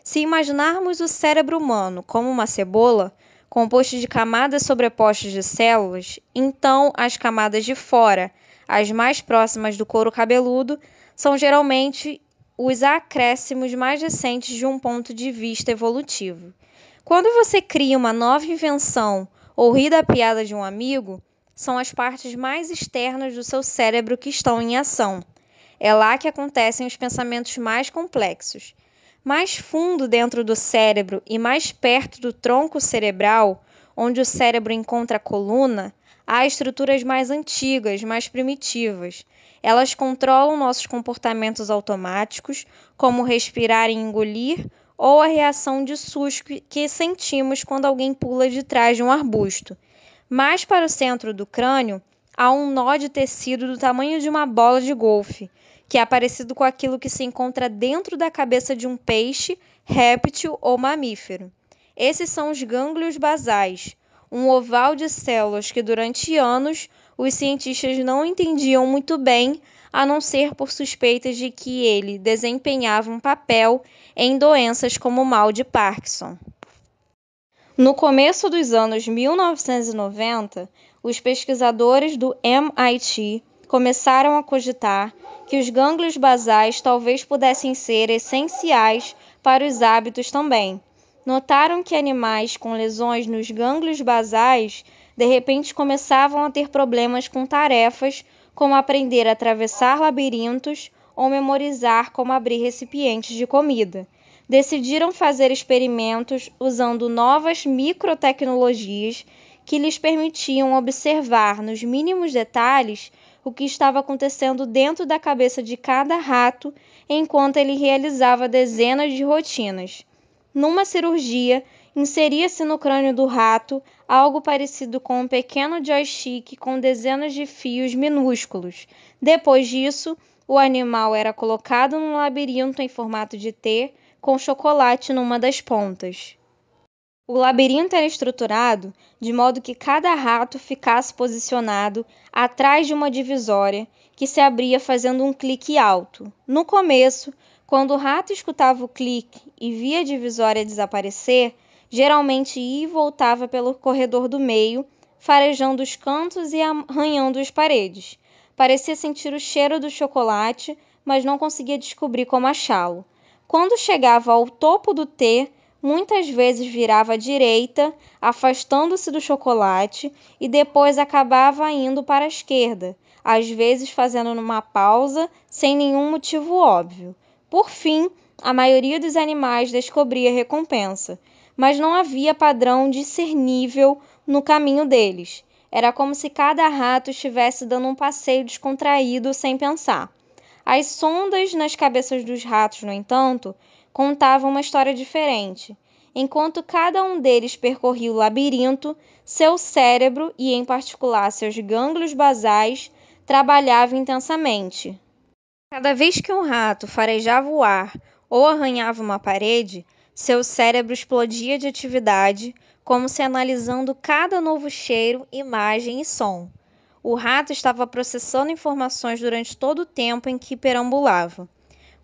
Se imaginarmos o cérebro humano como uma cebola, composto de camadas sobrepostas de células, então as camadas de fora, as mais próximas do couro cabeludo, são geralmente os acréscimos mais recentes de um ponto de vista evolutivo. Quando você cria uma nova invenção ou ri da piada de um amigo, são as partes mais externas do seu cérebro que estão em ação. É lá que acontecem os pensamentos mais complexos. Mais fundo dentro do cérebro e mais perto do tronco cerebral, onde o cérebro encontra a coluna, há estruturas mais antigas, mais primitivas. Elas controlam nossos comportamentos automáticos, como respirar e engolir, ou a reação de susto que sentimos quando alguém pula de trás de um arbusto. Mais para o centro do crânio, há um nó de tecido do tamanho de uma bola de golfe, que é parecido com aquilo que se encontra dentro da cabeça de um peixe, réptil ou mamífero. Esses são os gânglios basais, um oval de células que durante anos os cientistas não entendiam muito bem, a não ser por suspeitas de que ele desempenhava um papel em doenças como o mal de Parkinson. No começo dos anos 1990, os pesquisadores do MIT começaram a cogitar que os gânglios basais talvez pudessem ser essenciais para os hábitos também. Notaram que animais com lesões nos gânglios basais de repente começavam a ter problemas com tarefas como aprender a atravessar labirintos ou memorizar como abrir recipientes de comida. Decidiram fazer experimentos usando novas microtecnologias que lhes permitiam observar nos mínimos detalhes o que estava acontecendo dentro da cabeça de cada rato enquanto ele realizava dezenas de rotinas. Numa cirurgia, inseria-se no crânio do rato algo parecido com um pequeno joystick com dezenas de fios minúsculos. Depois disso, o animal era colocado num labirinto em formato de T, com chocolate numa das pontas. O labirinto era estruturado de modo que cada rato ficasse posicionado atrás de uma divisória que se abria fazendo um clique alto. No começo, quando o rato escutava o clique e via a divisória desaparecer, geralmente ia e voltava pelo corredor do meio, farejando os cantos e arranhando as paredes. Parecia sentir o cheiro do chocolate, mas não conseguia descobrir como achá-lo. Quando chegava ao topo do T, muitas vezes virava à direita, afastando-se do chocolate, e depois acabava indo para a esquerda, às vezes fazendo uma pausa sem nenhum motivo óbvio. Por fim, a maioria dos animais descobria a recompensa, mas não havia padrão discernível no caminho deles. Era como se cada rato estivesse dando um passeio descontraído sem pensar. As sondas nas cabeças dos ratos, no entanto, contavam uma história diferente. Enquanto cada um deles percorria o labirinto, seu cérebro, e em particular seus gânglios basais, trabalhava intensamente. Cada vez que um rato farejava o ar ou arranhava uma parede, seu cérebro explodia de atividade, como se analisando cada novo cheiro, imagem e som. O rato estava processando informações durante todo o tempo em que perambulava.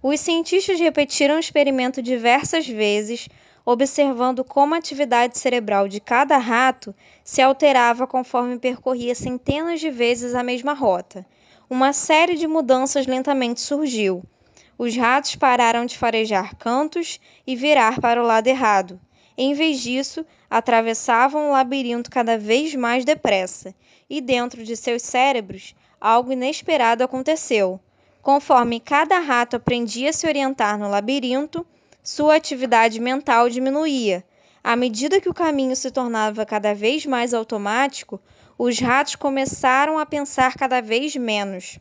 Os cientistas repetiram o experimento diversas vezes, observando como a atividade cerebral de cada rato se alterava conforme percorria centenas de vezes a mesma rota. Uma série de mudanças lentamente surgiu. Os ratos pararam de farejar cantos e virar para o lado errado. Em vez disso, atravessavam o labirinto cada vez mais depressa, e dentro de seus cérebros, algo inesperado aconteceu. Conforme cada rato aprendia a se orientar no labirinto, sua atividade mental diminuía. À medida que o caminho se tornava cada vez mais automático, os ratos começaram a pensar cada vez menos.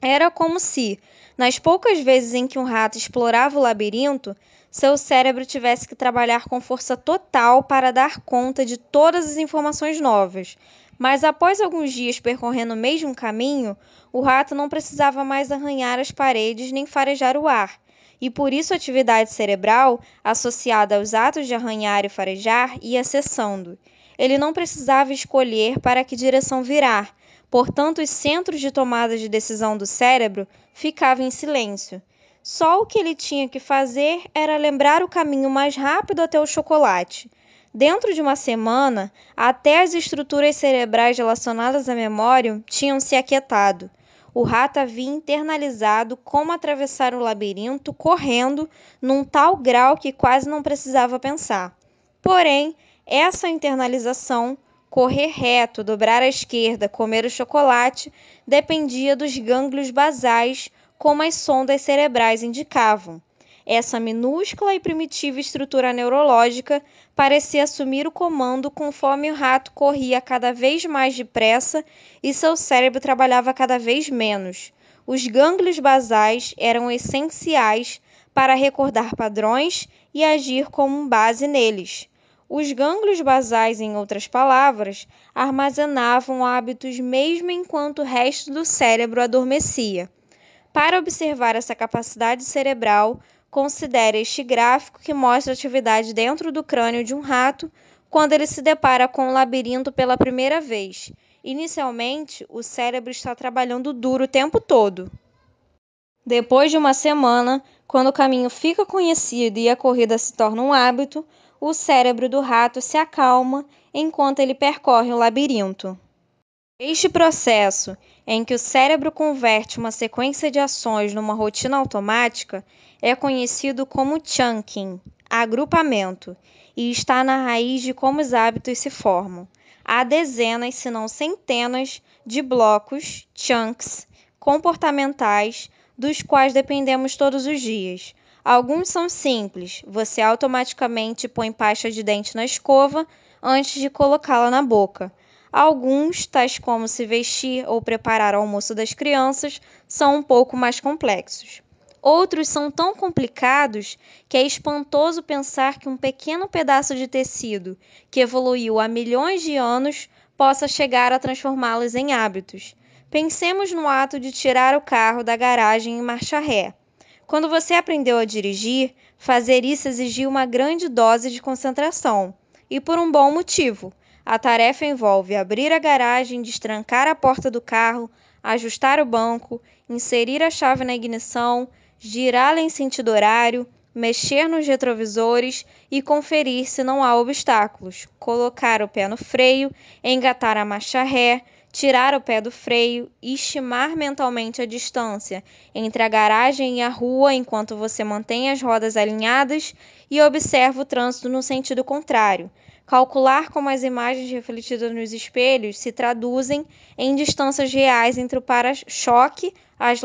Era como se, nas poucas vezes em que um rato explorava o labirinto, seu cérebro tivesse que trabalhar com força total para dar conta de todas as informações novas. Mas após alguns dias percorrendo o mesmo caminho, o rato não precisava mais arranhar as paredes nem farejar o ar, e por isso a atividade cerebral, associada aos atos de arranhar e farejar, ia cessando. Ele não precisava escolher para que direção virar, portanto os centros de tomada de decisão do cérebro ficavam em silêncio. Só o que ele tinha que fazer era lembrar o caminho mais rápido até o chocolate. Dentro de uma semana, até as estruturas cerebrais relacionadas à memória tinham se aquietado. O rato havia internalizado como atravessar o labirinto correndo num tal grau que quase não precisava pensar. Porém, essa internalização, correr reto, dobrar à esquerda, comer o chocolate, dependia dos gânglios basais, como as sondas cerebrais indicavam. Essa minúscula e primitiva estrutura neurológica parecia assumir o comando conforme o rato corria cada vez mais depressa e seu cérebro trabalhava cada vez menos. Os gânglios basais eram essenciais para recordar padrões e agir como base neles. Os gânglios basais, em outras palavras, armazenavam hábitos mesmo enquanto o resto do cérebro adormecia. Para observar essa capacidade cerebral, considere este gráfico que mostra a atividade dentro do crânio de um rato quando ele se depara com o labirinto pela primeira vez. Inicialmente, o cérebro está trabalhando duro o tempo todo. Depois de uma semana, quando o caminho fica conhecido e a corrida se torna um hábito, o cérebro do rato se acalma enquanto ele percorre o labirinto. Este processo, em que o cérebro converte uma sequência de ações numa rotina automática, é conhecido como chunking, agrupamento, e está na raiz de como os hábitos se formam. Há dezenas, se não centenas, de blocos, chunks, comportamentais, dos quais dependemos todos os dias. Alguns são simples, você automaticamente põe pasta de dente na escova antes de colocá-la na boca. Alguns, tais como se vestir ou preparar o almoço das crianças, são um pouco mais complexos. Outros são tão complicados que é espantoso pensar que um pequeno pedaço de tecido, que evoluiu há milhões de anos, possa chegar a transformá-los em hábitos. Pensemos no ato de tirar o carro da garagem em marcha ré. Quando você aprendeu a dirigir, fazer isso exigiu uma grande dose de concentração, e por um bom motivo. A tarefa envolve abrir a garagem, destrancar a porta do carro, ajustar o banco, inserir a chave na ignição, girá-la em sentido horário, mexer nos retrovisores e conferir se não há obstáculos, colocar o pé no freio, engatar a marcha ré, tirar o pé do freio, estimar mentalmente a distância entre a garagem e a rua enquanto você mantém as rodas alinhadas e observa o trânsito no sentido contrário. Calcular como as imagens refletidas nos espelhos se traduzem em distâncias reais entre o para-choque, as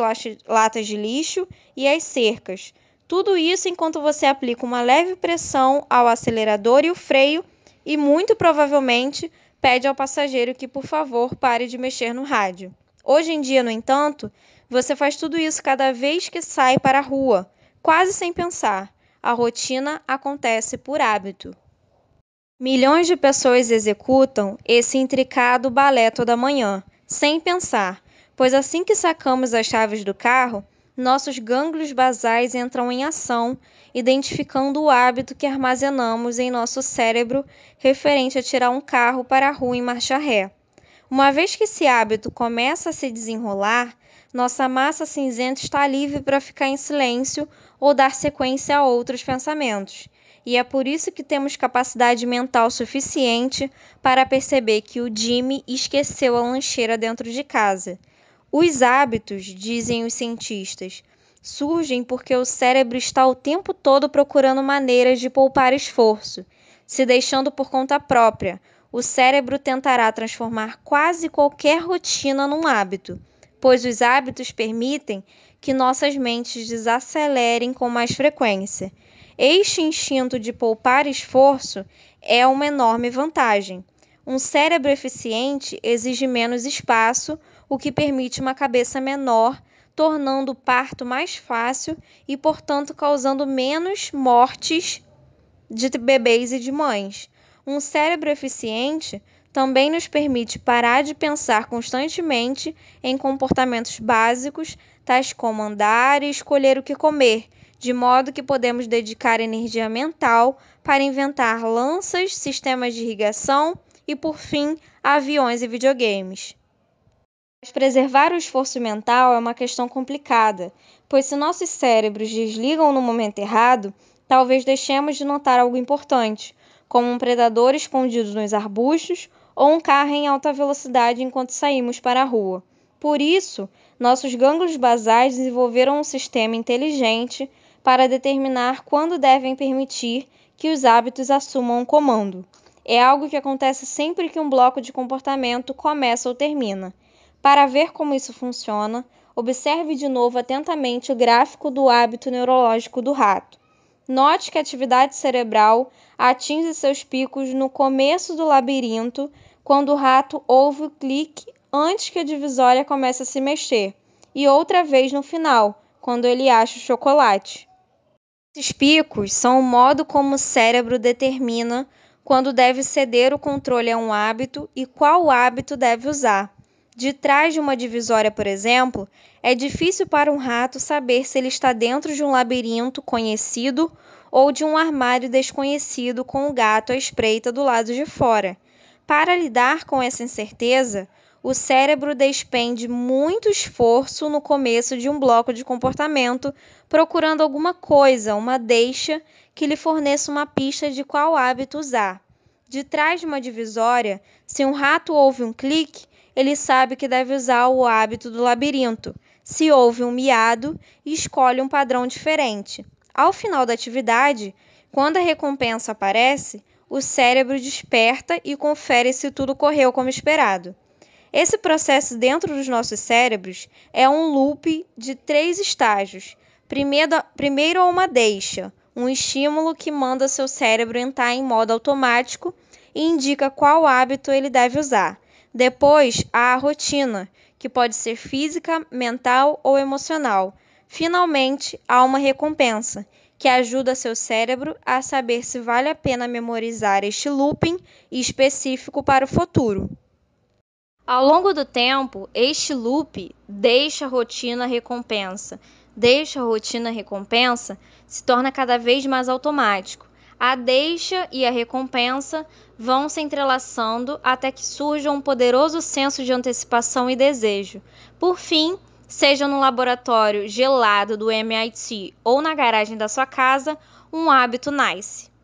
latas de lixo e as cercas. Tudo isso enquanto você aplica uma leve pressão ao acelerador e o freio e, muito provavelmente, pede ao passageiro que, por favor, pare de mexer no rádio. Hoje em dia, no entanto, você faz tudo isso cada vez que sai para a rua, quase sem pensar. A rotina acontece por hábito. Milhões de pessoas executam esse intricado balé toda manhã, sem pensar, pois assim que sacamos as chaves do carro, nossos gânglios basais entram em ação, identificando o hábito que armazenamos em nosso cérebro referente a tirar um carro para a rua em marcha ré. Uma vez que esse hábito começa a se desenrolar, nossa massa cinzenta está livre para ficar em silêncio ou dar sequência a outros pensamentos. E é por isso que temos capacidade mental suficiente para perceber que o Jimmy esqueceu a lancheira dentro de casa. Os hábitos, dizem os cientistas, surgem porque o cérebro está o tempo todo procurando maneiras de poupar esforço. Se deixando por conta própria, o cérebro tentará transformar quase qualquer rotina num hábito, pois os hábitos permitem que nossas mentes desacelerem com mais frequência. Este instinto de poupar esforço é uma enorme vantagem. Um cérebro eficiente exige menos espaço, o que permite uma cabeça menor, tornando o parto mais fácil e, portanto, causando menos mortes de bebês e de mães. Um cérebro eficiente também nos permite parar de pensar constantemente em comportamentos básicos, tais como andar e escolher o que comer, de modo que podemos dedicar energia mental para inventar lanças, sistemas de irrigação e, por fim, aviões e videogames. Mas preservar o esforço mental é uma questão complicada, pois se nossos cérebros desligam no momento errado, talvez deixemos de notar algo importante, como um predador escondido nos arbustos ou um carro em alta velocidade enquanto saímos para a rua. Por isso, nossos gânglios basais desenvolveram um sistema inteligente para determinar quando devem permitir que os hábitos assumam o comando. É algo que acontece sempre que um bloco de comportamento começa ou termina. Para ver como isso funciona, observe de novo atentamente o gráfico do hábito neurológico do rato. Note que a atividade cerebral atinge seus picos no começo do labirinto, quando o rato ouve o clique antes que a divisória comece a se mexer, e outra vez no final, quando ele acha o chocolate. Esses picos são o modo como o cérebro determina quando deve ceder o controle a um hábito e qual hábito deve usar. De trás de uma divisória, por exemplo, é difícil para um rato saber se ele está dentro de um labirinto conhecido ou de um armário desconhecido com o gato à espreita do lado de fora. Para lidar com essa incerteza, o cérebro despende muito esforço no começo de um bloco de comportamento, procurando alguma coisa, uma deixa, que lhe forneça uma pista de qual hábito usar. De trás de uma divisória, se um rato ouve um clique, ele sabe que deve usar o hábito do labirinto. Se ouve um miado, escolhe um padrão diferente. Ao final da atividade, quando a recompensa aparece, o cérebro desperta e confere se tudo correu como esperado. Esse processo dentro dos nossos cérebros é um loop de 3 estágios. Primeiro há uma deixa, um estímulo que manda seu cérebro entrar em modo automático e indica qual hábito ele deve usar. Depois há a rotina, que pode ser física, mental ou emocional. Finalmente, há uma recompensa, que ajuda seu cérebro a saber se vale a pena memorizar este looping específico para o futuro. Ao longo do tempo, este loop deixa a rotina-recompensa se torna cada vez mais automático. A deixa e a recompensa vão se entrelaçando até que surja um poderoso senso de antecipação e desejo. Por fim, seja no laboratório gelado do MIT ou na garagem da sua casa, um hábito nasce.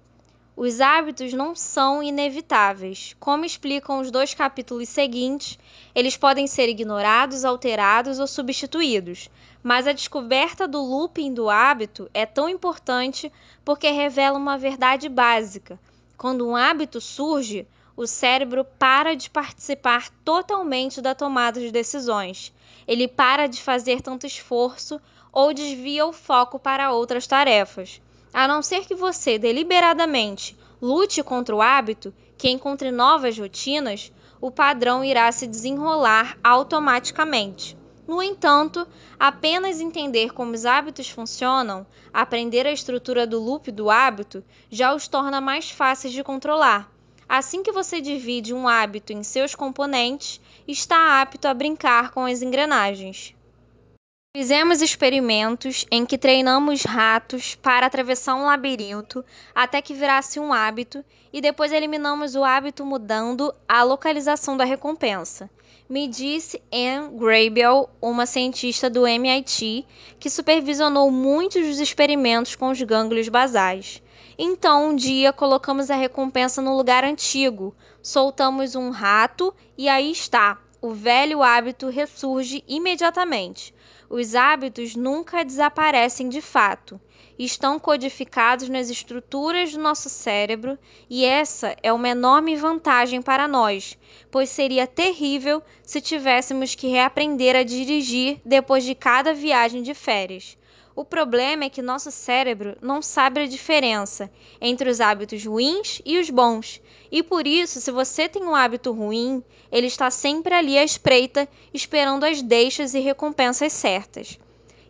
Os hábitos não são inevitáveis. Como explicam os 2 capítulos seguintes, eles podem ser ignorados, alterados ou substituídos. Mas a descoberta do looping do hábito é tão importante porque revela uma verdade básica. Quando um hábito surge, o cérebro para de participar totalmente da tomada de decisões. Ele para de fazer tanto esforço ou desvia o foco para outras tarefas. A não ser que você deliberadamente lute contra o hábito, que encontre novas rotinas, o padrão irá se desenrolar automaticamente. No entanto, apenas entender como os hábitos funcionam, aprender a estrutura do loop do hábito, já os torna mais fáceis de controlar. Assim que você divide um hábito em seus componentes, está apto a brincar com as engrenagens. Fizemos experimentos em que treinamos ratos para atravessar um labirinto até que virasse um hábito e depois eliminamos o hábito mudando a localização da recompensa. Me disse Anne Grable, uma cientista do MIT, que supervisionou muitos dos experimentos com os gânglios basais. Então, um dia, colocamos a recompensa no lugar antigo, soltamos um rato e aí está, o velho hábito ressurge imediatamente. Os hábitos nunca desaparecem de fato. Estão codificados nas estruturas do nosso cérebro e essa é uma enorme vantagem para nós, pois seria terrível se tivéssemos que reaprender a dirigir depois de cada viagem de férias. O problema é que nosso cérebro não sabe a diferença entre os hábitos ruins e os bons. E por isso, se você tem um hábito ruim, ele está sempre ali à espreita, esperando as deixas e recompensas certas.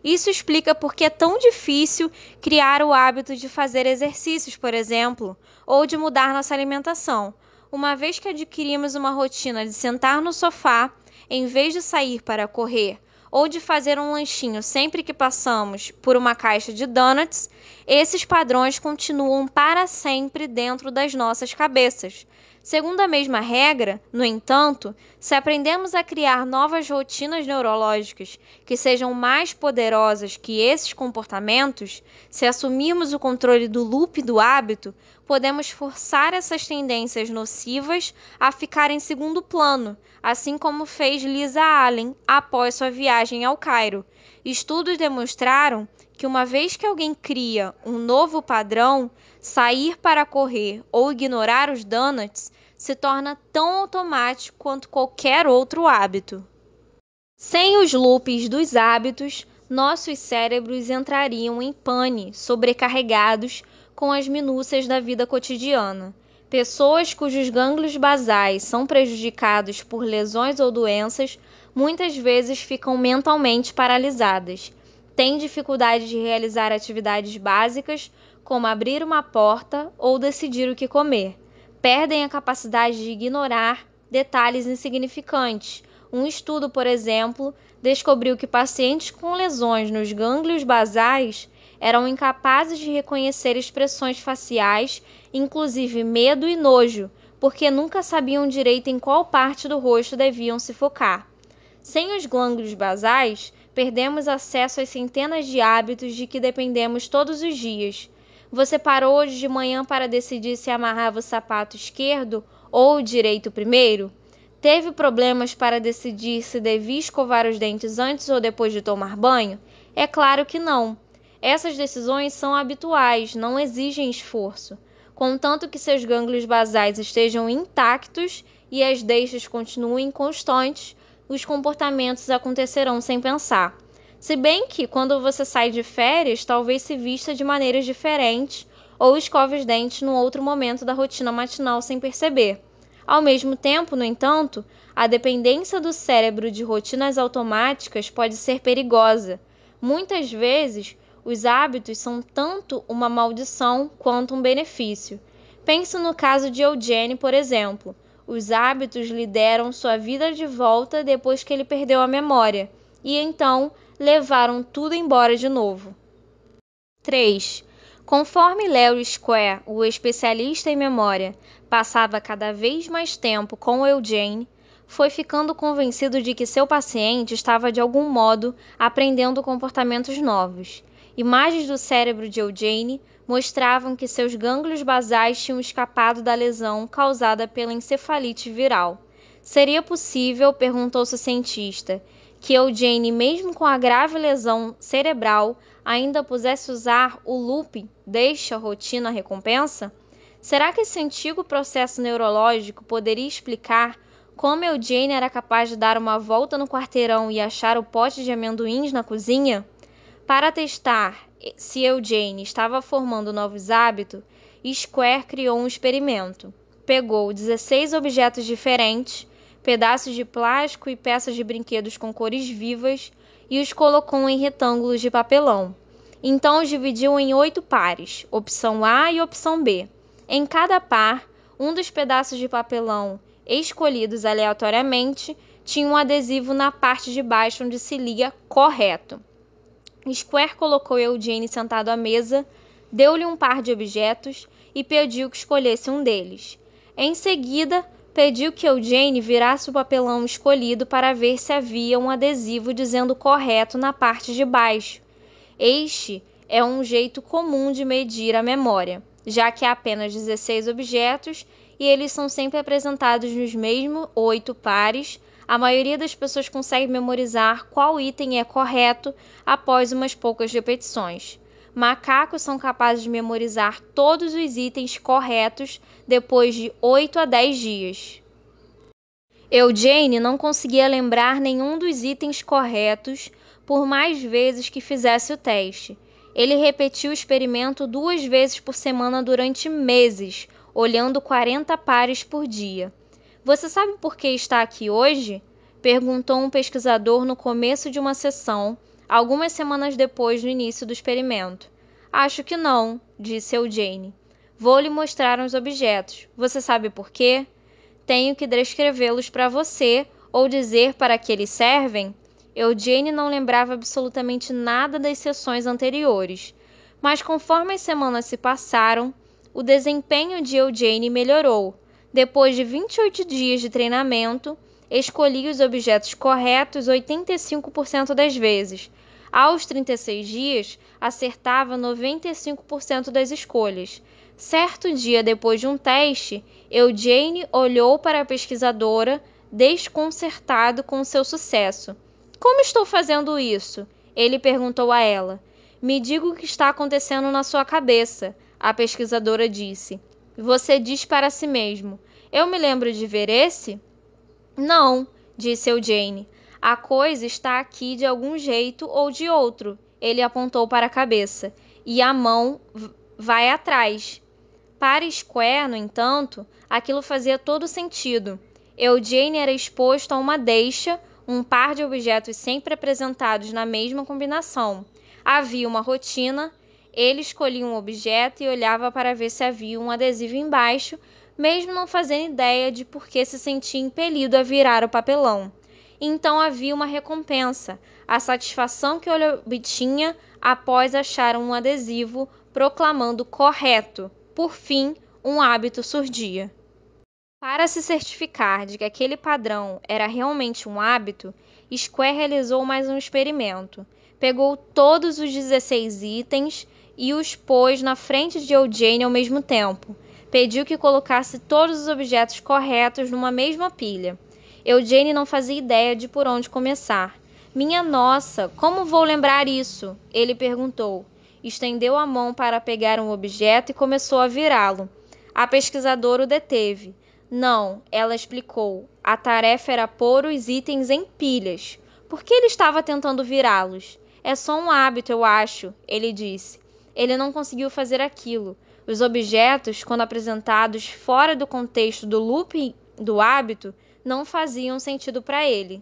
Isso explica por que é tão difícil criar o hábito de fazer exercícios, por exemplo, ou de mudar nossa alimentação. Uma vez que adquirimos uma rotina de sentar no sofá, em vez de sair para correr, ou de fazer um lanchinho sempre que passamos por uma caixa de donuts, esses padrões continuam para sempre dentro das nossas cabeças. Segundo a mesma regra, no entanto, se aprendemos a criar novas rotinas neurológicas que sejam mais poderosas que esses comportamentos, se assumirmos o controle do loop do hábito, podemos forçar essas tendências nocivas a ficar em segundo plano, assim como fez Lisa Allen após sua viagem ao Cairo. Estudos demonstraram que uma vez que alguém cria um novo padrão, sair para correr ou ignorar os donuts se torna tão automático quanto qualquer outro hábito. Sem os loops dos hábitos, nossos cérebros entrariam em pane, sobrecarregados com as minúcias da vida cotidiana. Pessoas cujos gânglios basais são prejudicados por lesões ou doenças muitas vezes ficam mentalmente paralisadas. Têm dificuldade de realizar atividades básicas, como abrir uma porta ou decidir o que comer. Perdem a capacidade de ignorar detalhes insignificantes. Um estudo, por exemplo, descobriu que pacientes com lesões nos gânglios basais eram incapazes de reconhecer expressões faciais, inclusive medo e nojo, porque nunca sabiam direito em qual parte do rosto deviam se focar. Sem os gânglios basais, perdemos acesso às centenas de hábitos de que dependemos todos os dias. Você parou hoje de manhã para decidir se amarrava o sapato esquerdo ou o direito primeiro? Teve problemas para decidir se devia escovar os dentes antes ou depois de tomar banho? É claro que não. Essas decisões são habituais, não exigem esforço. Contanto que seus gânglios basais estejam intactos e as deixas continuem constantes, os comportamentos acontecerão sem pensar. Se bem que, quando você sai de férias, talvez se vista de maneiras diferentes ou escove os dentes num outro momento da rotina matinal sem perceber. Ao mesmo tempo, no entanto, a dependência do cérebro de rotinas automáticas pode ser perigosa. Muitas vezes, os hábitos são tanto uma maldição quanto um benefício. Pense no caso de Eugene, por exemplo. Os hábitos lhe deram sua vida de volta depois que ele perdeu a memória, e então levaram tudo embora de novo. 3. Conforme Larry Square, o especialista em memória, passava cada vez mais tempo com Eugene, foi ficando convencido de que seu paciente estava de algum modo aprendendo comportamentos novos. Imagens do cérebro de Eugene mostravam que seus gânglios basais tinham escapado da lesão causada pela encefalite viral. Seria possível, perguntou-se o cientista, que Eugene, mesmo com a grave lesão cerebral, ainda pudesse usar o loop deixa rotina recompensa? Será que esse antigo processo neurológico poderia explicar como Eugene era capaz de dar uma volta no quarteirão e achar o pote de amendoins na cozinha? Para testar se Eugene estava formando novos hábitos, Square criou um experimento. Pegou 16 objetos diferentes, pedaços de plástico e peças de brinquedos com cores vivas e os colocou em retângulos de papelão. Então os dividiu em 8 pares, opção A e opção B. Em cada par, um dos pedaços de papelão escolhidos aleatoriamente tinha um adesivo na parte de baixo onde se lia correto. Square colocou Eugene sentado à mesa, deu-lhe um par de objetos e pediu que escolhesse um deles. Em seguida, pediu que Eugene virasse o papelão escolhido para ver se havia um adesivo dizendo correto na parte de baixo. Este é um jeito comum de medir a memória, já que há apenas 16 objetos e eles são sempre apresentados nos mesmos 8 pares. A maioria das pessoas consegue memorizar qual item é correto após umas poucas repetições. Macacos são capazes de memorizar todos os itens corretos depois de 8 a 10 dias. Eugene não conseguia lembrar nenhum dos itens corretos por mais vezes que fizesse o teste. Ele repetiu o experimento 2 vezes por semana durante meses, olhando 40 pares por dia. Você sabe por que está aqui hoje? Perguntou um pesquisador no começo de uma sessão, algumas semanas depois do início do experimento. Acho que não, disse Eugene. Vou lhe mostrar os objetos. Você sabe por quê? Tenho que descrevê-los para você ou dizer para que eles servem? Eugene não lembrava absolutamente nada das sessões anteriores, mas conforme as semanas se passaram, o desempenho de Eugene melhorou. Depois de 28 dias de treinamento, escolhia os objetos corretos 85% das vezes. Aos 36 dias, acertava 95% das escolhas. Certo dia depois de um teste, Eugene olhou para a pesquisadora, desconcertado com seu sucesso. Como estou fazendo isso? Ele perguntou a ela. Me diga o que está acontecendo na sua cabeça, a pesquisadora disse. Você diz para si mesmo, eu me lembro de ver esse? Não, disse Eugene. A coisa está aqui de algum jeito ou de outro. Ele apontou para a cabeça. E a mão vai atrás. Para Square, no entanto, aquilo fazia todo sentido. Eugene era exposto a uma deixa, um par de objetos sempre apresentados na mesma combinação. Havia uma rotina, ele escolhia um objeto e olhava para ver se havia um adesivo embaixo, mesmo não fazendo ideia de por que se sentia impelido a virar o papelão. Então havia uma recompensa, a satisfação que ele obtinha após achar um adesivo proclamando correto. Por fim, um hábito surgia. Para se certificar de que aquele padrão era realmente um hábito, Square realizou mais um experimento. Pegou todos os 16 itens e os pôs na frente de Eugene ao mesmo tempo. Pediu que colocasse todos os objetos corretos numa mesma pilha. Eugene não fazia ideia de por onde começar. Minha nossa, como vou lembrar isso? Ele perguntou. Estendeu a mão para pegar um objeto e começou a virá-lo. A pesquisadora o deteve. Não, ela explicou. A tarefa era pôr os itens em pilhas. Por que ele estava tentando virá-los? É só um hábito, eu acho, ele disse. Ele não conseguiu fazer aquilo. Os objetos, quando apresentados fora do contexto do looping do hábito, não faziam sentido para ele.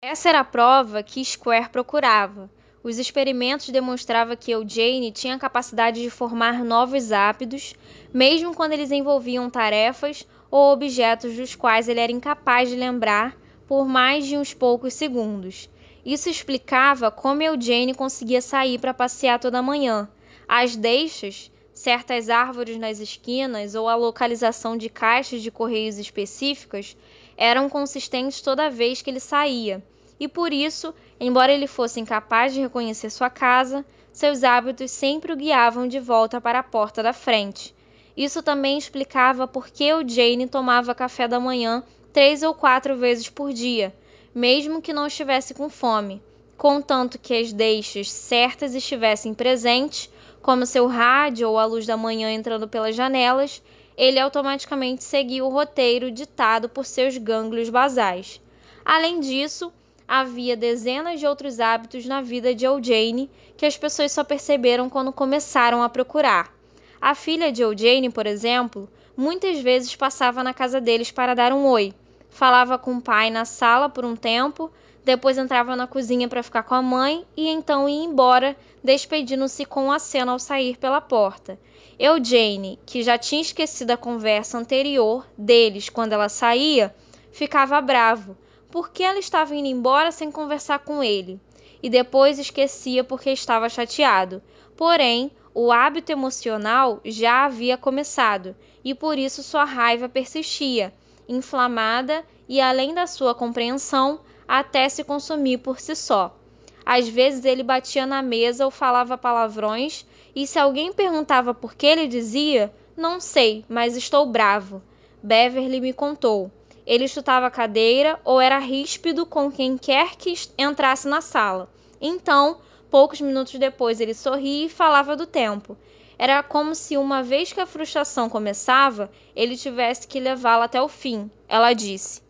Essa era a prova que Square procurava. Os experimentos demonstravam que Eugene tinha a capacidade de formar novos hábitos, mesmo quando eles envolviam tarefas ou objetos dos quais ele era incapaz de lembrar por mais de uns poucos segundos. Isso explicava como Eugene conseguia sair para passear toda manhã. As deixas, certas árvores nas esquinas ou a localização de caixas de correios específicas eram consistentes toda vez que ele saía. E por isso, embora ele fosse incapaz de reconhecer sua casa, seus hábitos sempre o guiavam de volta para a porta da frente. Isso também explicava por que Eugene tomava café da manhã 3 ou 4 vezes por dia, mesmo que não estivesse com fome, contanto que as deixas certas estivessem presentes, como seu rádio ou a luz da manhã entrando pelas janelas, ele automaticamente seguia o roteiro ditado por seus gânglios basais. Além disso, havia dezenas de outros hábitos na vida de Eugene que as pessoas só perceberam quando começaram a procurar. A filha de Eugene, por exemplo, muitas vezes passava na casa deles para dar um oi. Falava com o pai na sala por um tempo, depois entrava na cozinha para ficar com a mãe e então ia embora, despedindo-se com um aceno ao sair pela porta. Eugene, que já tinha esquecido a conversa anterior deles quando ela saía, ficava bravo, porque ela estava indo embora sem conversar com ele, e depois esquecia porque estava chateado. Porém, o hábito emocional já havia começado, e por isso sua raiva persistia, inflamada e além da sua compreensão, até se consumir por si só. Às vezes ele batia na mesa ou falava palavrões, e se alguém perguntava por que ele dizia, não sei, mas estou bravo. Beverly me contou. Ele chutava a cadeira ou era ríspido com quem quer que entrasse na sala. Então, poucos minutos depois, ele sorria e falava do tempo. Era como se, uma vez que a frustração começava, ele tivesse que levá-la até o fim, ela disse.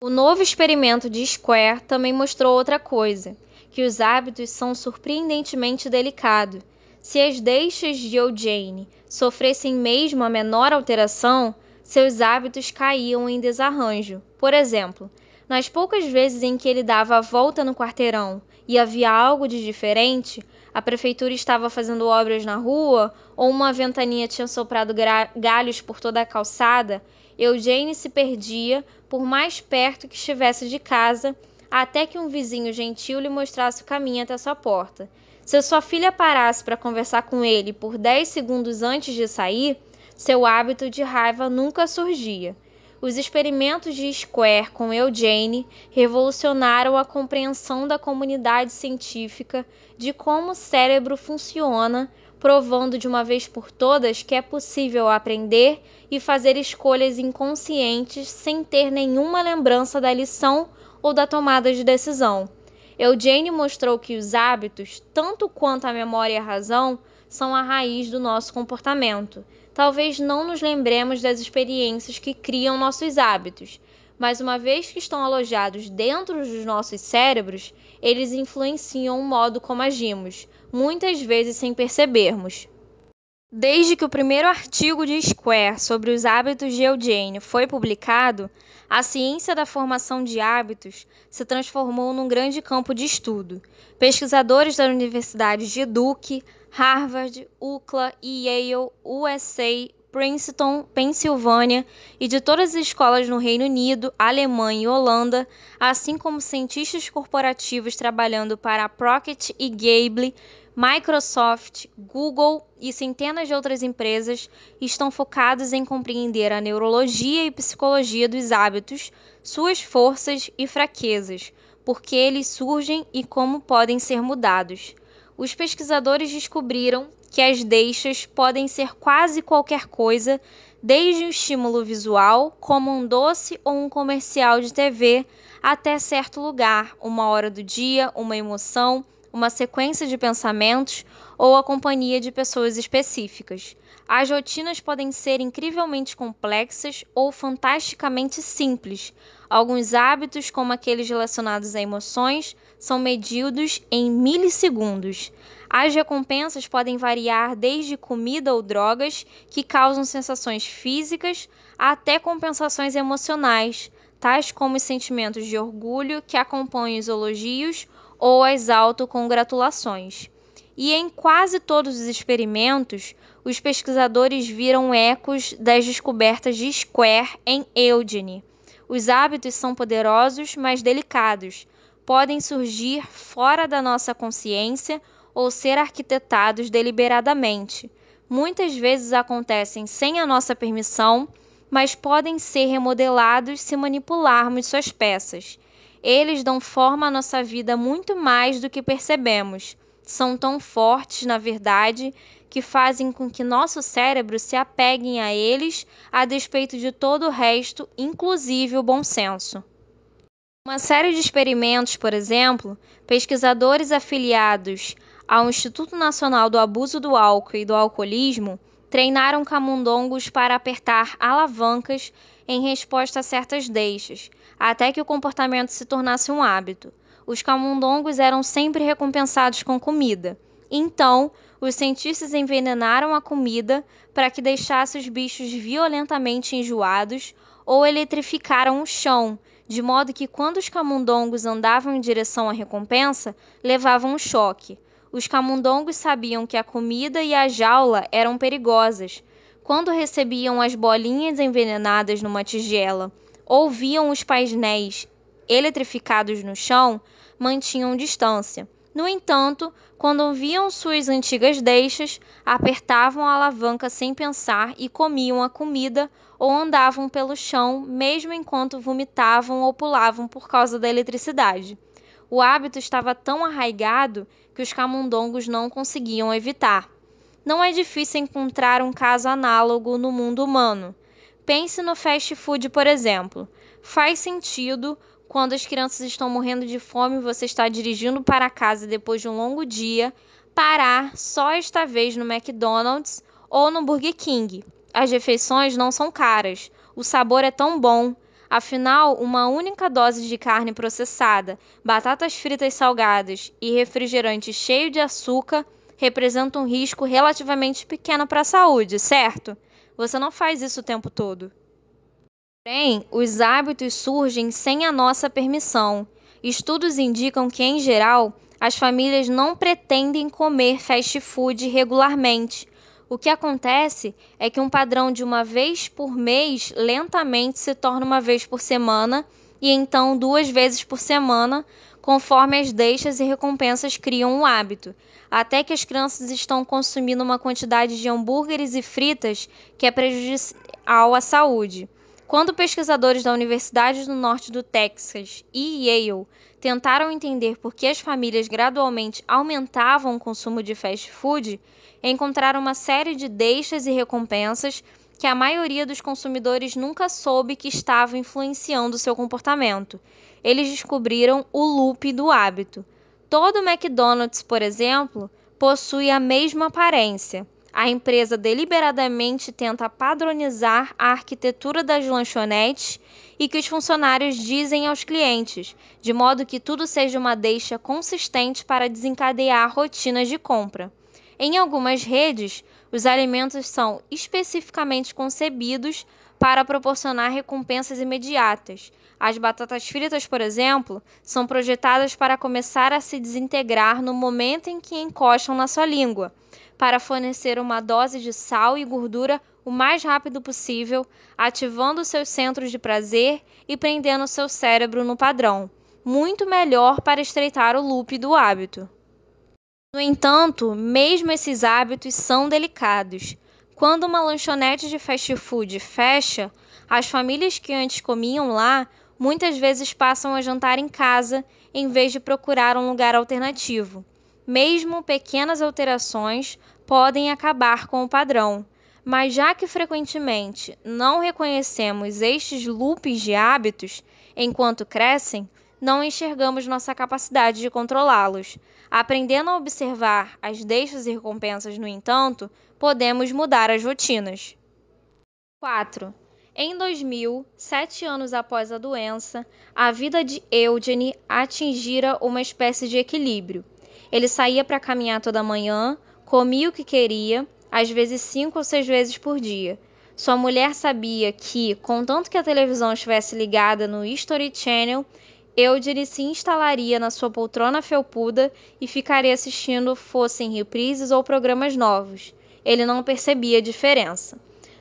O novo experimento de Square também mostrou outra coisa, que os hábitos são surpreendentemente delicados. Se as deixas de Eugene sofressem mesmo a menor alteração, seus hábitos caíam em desarranjo. Por exemplo, nas poucas vezes em que ele dava a volta no quarteirão e havia algo de diferente, a prefeitura estava fazendo obras na rua ou uma ventania tinha soprado galhos por toda a calçada, Eugene se perdia por mais perto que estivesse de casa, até que um vizinho gentil lhe mostrasse o caminho até sua porta. Se sua filha parasse para conversar com ele por 10 segundos antes de sair, seu hábito de raiva nunca surgia. Os experimentos de Square com Eugene revolucionaram a compreensão da comunidade científica de como o cérebro funciona, provando de uma vez por todas que é possível aprender e fazer escolhas inconscientes sem ter nenhuma lembrança da lição ou da tomada de decisão. Eugene mostrou que os hábitos, tanto quanto a memória e a razão, são a raiz do nosso comportamento. Talvez não nos lembremos das experiências que criam nossos hábitos, mas uma vez que estão alojados dentro dos nossos cérebros, eles influenciam o modo como agimos, muitas vezes sem percebermos. Desde que o primeiro artigo de Square sobre os hábitos de Eugene foi publicado, a ciência da formação de hábitos se transformou num grande campo de estudo. Pesquisadores das universidades de Duke, Harvard, UCLA, Yale, USA, Princeton, Pensilvânia e de todas as escolas no Reino Unido, Alemanha e Holanda, assim como cientistas corporativos trabalhando para a Procter e Gamble, Microsoft, Google e centenas de outras empresas estão focados em compreender a neurologia e psicologia dos hábitos, suas forças e fraquezas, por que eles surgem e como podem ser mudados. Os pesquisadores descobriram que as deixas podem ser quase qualquer coisa, desde um estímulo visual, como um doce ou um comercial de TV, até certo lugar, uma hora do dia, uma emoção, uma sequência de pensamentos ou a companhia de pessoas específicas. As rotinas podem ser incrivelmente complexas ou fantasticamente simples. Alguns hábitos, como aqueles relacionados a emoções, são medidos em milissegundos. As recompensas podem variar desde comida ou drogas, que causam sensações físicas, até compensações emocionais, tais como os sentimentos de orgulho que acompanham os elogios ou as autocongratulações. E em quase todos os experimentos, os pesquisadores viram ecos das descobertas de Square em Eugene. Os hábitos são poderosos, mas delicados. Podem surgir fora da nossa consciência ou ser arquitetados deliberadamente. Muitas vezes acontecem sem a nossa permissão, mas podem ser remodelados se manipularmos suas peças. Eles dão forma à nossa vida muito mais do que percebemos. São tão fortes, na verdade, que fazem com que nosso cérebro se apegue a eles a despeito de todo o resto, inclusive o bom senso. Uma série de experimentos, por exemplo, pesquisadores afiliados ao Instituto Nacional do Abuso do Álcool e do Alcoolismo treinaram camundongos para apertar alavancas em resposta a certas deixas, até que o comportamento se tornasse um hábito. Os camundongos eram sempre recompensados com comida. Então, os cientistas envenenaram a comida para que deixasse os bichos violentamente enjoados ou eletrificaram o chão, de modo que quando os camundongos andavam em direção à recompensa, levavam um choque. Os camundongos sabiam que a comida e a jaula eram perigosas. Quando recebiam as bolinhas envenenadas numa tigela ou viam os painéis eletrificados no chão, mantinham distância. No entanto, quando viam suas antigas deixas, apertavam a alavanca sem pensar e comiam a comida ou andavam pelo chão, mesmo enquanto vomitavam ou pulavam por causa da eletricidade. O hábito estava tão arraigado que os camundongos não conseguiam evitar. Não é difícil encontrar um caso análogo no mundo humano. Pense no fast food, por exemplo. Faz sentido quando as crianças estão morrendo de fome e você está dirigindo para casa depois de um longo dia, parar só esta vez no McDonald's ou no Burger King. As refeições não são caras, o sabor é tão bom. Afinal, uma única dose de carne processada, batatas fritas salgadas e refrigerante cheio de açúcar representa um risco relativamente pequeno para a saúde, certo? Você não faz isso o tempo todo. Porém, os hábitos surgem sem a nossa permissão. Estudos indicam que, em geral, as famílias não pretendem comer fast food regularmente. O que acontece é que um padrão de uma vez por mês lentamente se torna uma vez por semana e então 2 vezes por semana, conforme as deixas e recompensas criam o hábito, até que as crianças estão consumindo uma quantidade de hambúrgueres e fritas que é prejudicial à saúde. Quando pesquisadores da Universidade do Norte do Texas e Yale tentaram entender por que as famílias gradualmente aumentavam o consumo de fast food, encontraram uma série de deixas e recompensas que a maioria dos consumidores nunca soube que estava influenciando seu comportamento. Eles descobriram o loop do hábito. Todo McDonald's, por exemplo, possui a mesma aparência. A empresa deliberadamente tenta padronizar a arquitetura das lanchonetes e que os funcionários dizem aos clientes, de modo que tudo seja uma deixa consistente para desencadear rotinas de compra. Em algumas redes, os alimentos são especificamente concebidos para proporcionar recompensas imediatas. As batatas fritas, por exemplo, são projetadas para começar a se desintegrar no momento em que encostam na sua língua, para fornecer uma dose de sal e gordura o mais rápido possível, ativando seus centros de prazer e prendendo seu cérebro no padrão. Muito melhor para estreitar o loop do hábito. No entanto, mesmo esses hábitos são delicados. Quando uma lanchonete de fast food fecha, as famílias que antes comiam lá muitas vezes passam a jantar em casa em vez de procurar um lugar alternativo. Mesmo pequenas alterações podem acabar com o padrão, mas já que frequentemente não reconhecemos estes loops de hábitos enquanto crescem, não enxergamos nossa capacidade de controlá-los. Aprendendo a observar as deixas e recompensas, no entanto, podemos mudar as rotinas. 4. Em 2000, 7 anos após a doença, a vida de Eugene atingira uma espécie de equilíbrio. Ele saía para caminhar toda manhã, comia o que queria, às vezes 5 ou 6 vezes por dia. Sua mulher sabia que, contanto que a televisão estivesse ligada no History Channel, Eugene se instalaria na sua poltrona felpuda e ficaria assistindo, fossem reprises ou programas novos. Ele não percebia a diferença.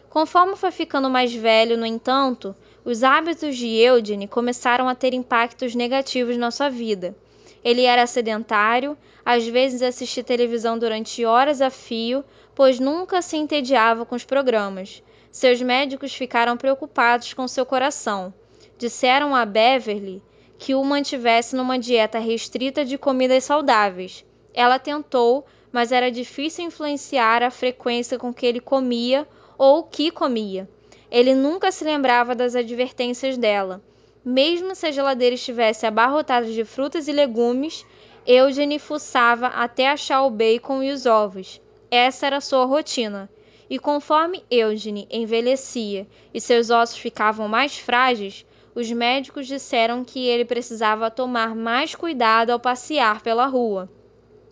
Conforme foi ficando mais velho, no entanto, os hábitos de Eugene começaram a ter impactos negativos na sua vida. Ele era sedentário, às vezes assistia televisão durante horas a fio, pois nunca se entediava com os programas. Seus médicos ficaram preocupados com seu coração. Disseram a Beverly que o mantivesse numa dieta restrita de comidas saudáveis. Ela tentou, mas era difícil influenciar a frequência com que ele comia ou o que comia. Ele nunca se lembrava das advertências dela. Mesmo se a geladeira estivesse abarrotada de frutas e legumes, Eugene fuçava até achar o bacon e os ovos. Essa era sua rotina. E conforme Eugene envelhecia e seus ossos ficavam mais frágeis, os médicos disseram que ele precisava tomar mais cuidado ao passear pela rua.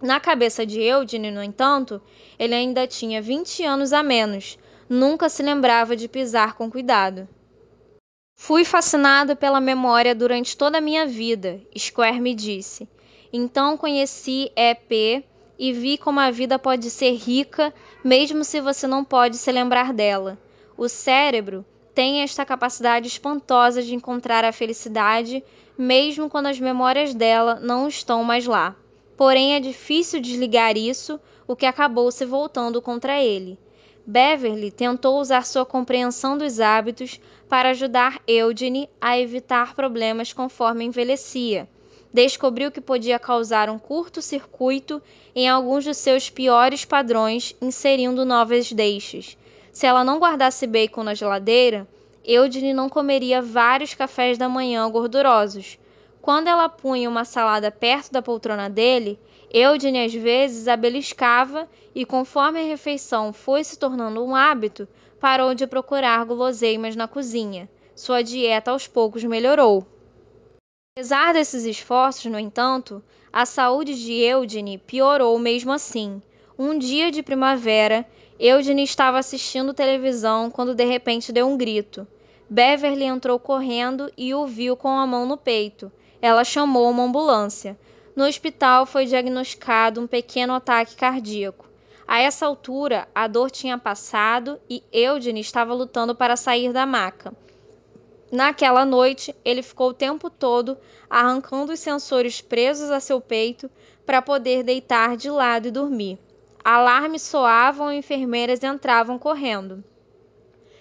Na cabeça de Eugene, no entanto, ele ainda tinha 20 anos a menos. Nunca se lembrava de pisar com cuidado. Fui fascinado pela memória durante toda a minha vida, Square me disse. Então conheci EP e vi como a vida pode ser rica, mesmo se você não pode se lembrar dela. O cérebro tem esta capacidade espantosa de encontrar a felicidade, mesmo quando as memórias dela não estão mais lá. Porém, é difícil desligar isso, o que acabou se voltando contra ele. Beverly tentou usar sua compreensão dos hábitos para ajudar Eugene a evitar problemas conforme envelhecia. Descobriu que podia causar um curto-circuito em alguns de seus piores padrões, inserindo novas deixas. Se ela não guardasse bacon na geladeira, Eugene não comeria vários cafés da manhã gordurosos. Quando ela punha uma salada perto da poltrona dele, Eugene às vezes a beliscava e, conforme a refeição foi se tornando um hábito, parou de procurar guloseimas na cozinha. Sua dieta aos poucos melhorou. Apesar desses esforços, no entanto, a saúde de Eugene piorou mesmo assim. Um dia de primavera, Eugene estava assistindo televisão quando de repente deu um grito. Beverly entrou correndo e o viu com a mão no peito. Ela chamou uma ambulância. No hospital foi diagnosticado um pequeno ataque cardíaco. A essa altura, a dor tinha passado e Eugene estava lutando para sair da maca. Naquela noite, ele ficou o tempo todo arrancando os sensores presos a seu peito para poder deitar de lado e dormir. Alarmes soavam e enfermeiras entravam correndo.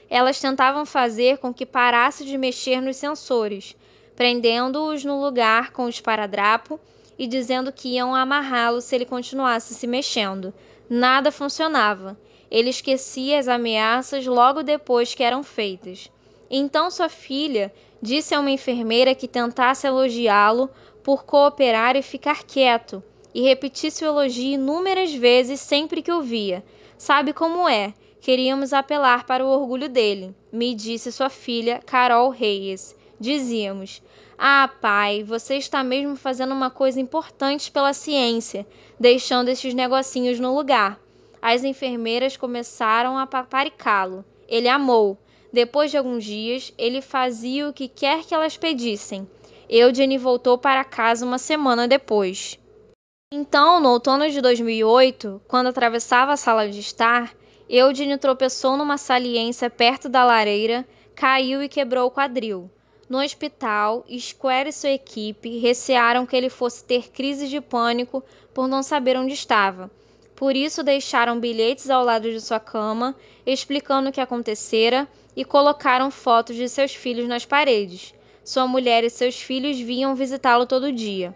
Elas tentavam fazer com que parasse de mexer nos sensores, prendendo-os no lugar com o esparadrapo e dizendo que iam amarrá-lo se ele continuasse se mexendo. Nada funcionava. Ele esquecia as ameaças logo depois que eram feitas. Então sua filha disse a uma enfermeira que tentasse elogiá-lo por cooperar e ficar quieto, e repetisse o elogio inúmeras vezes sempre que o via. Sabe como é? Queríamos apelar para o orgulho dele, me disse sua filha, Carol Reyes. Dizíamos: ah, pai, você está mesmo fazendo uma coisa importante pela ciência, deixando esses negocinhos no lugar. As enfermeiras começaram a paparicá-lo. Ele amou. Depois de alguns dias, ele fazia o que quer que elas pedissem. Eugene voltou para casa uma semana depois. Então, no outono de 2008, quando atravessava a sala de estar, Eugene tropeçou numa saliência perto da lareira, caiu e quebrou o quadril. No hospital, Square e sua equipe recearam que ele fosse ter crise de pânico por não saber onde estava. Por isso, deixaram bilhetes ao lado de sua cama, explicando o que acontecera, e colocaram fotos de seus filhos nas paredes. Sua mulher e seus filhos vinham visitá-lo todo dia.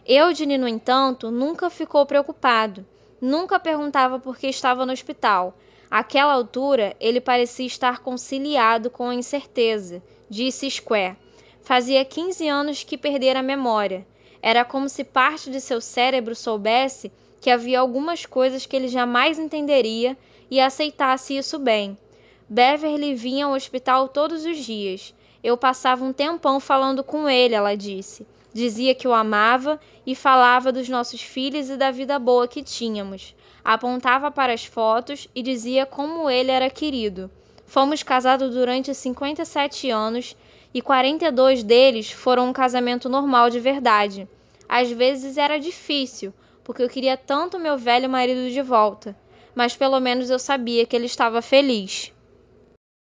Eugene, no entanto, nunca ficou preocupado. Nunca perguntava por que estava no hospital. Àquela altura, ele parecia estar conciliado com a incerteza, disse Square. Fazia 15 anos que perdera a memória. Era como se parte de seu cérebro soubesse que havia algumas coisas que ele jamais entenderia e aceitasse isso bem. Beverly vinha ao hospital todos os dias. Eu passava um tempão falando com ele, ela disse. Dizia que o amava e falava dos nossos filhos e da vida boa que tínhamos. Apontava para as fotos e dizia como ele era querido. Fomos casados durante 57 anos e 42 deles foram um casamento normal de verdade. Às vezes era difícil, porque eu queria tanto meu velho marido de volta, mas pelo menos eu sabia que ele estava feliz.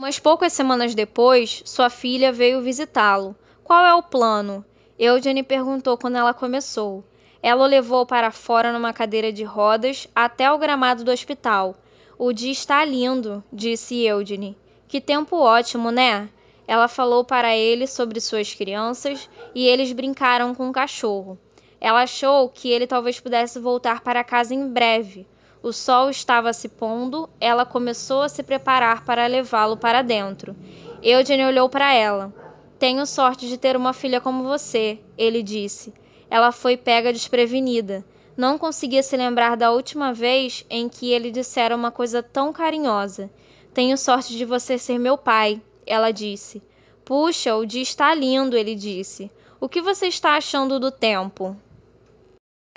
Umas poucas semanas depois, sua filha veio visitá-lo. Qual é o plano? Eugene perguntou quando ela começou. Ela o levou para fora numa cadeira de rodas até o gramado do hospital. O dia está lindo, disse Eugene. Que tempo ótimo, né? Ela falou para ele sobre suas crianças e eles brincaram com o cachorro. Ela achou que ele talvez pudesse voltar para casa em breve. O sol estava se pondo, ela começou a se preparar para levá-lo para dentro. Eugene olhou para ela. Tenho sorte de ter uma filha como você, ele disse. Ela foi pega desprevenida. Não conseguia se lembrar da última vez em que ele dissera uma coisa tão carinhosa. Tenho sorte de você ser meu pai, ela disse. Puxa, o dia está lindo, ele disse. O que você está achando do tempo?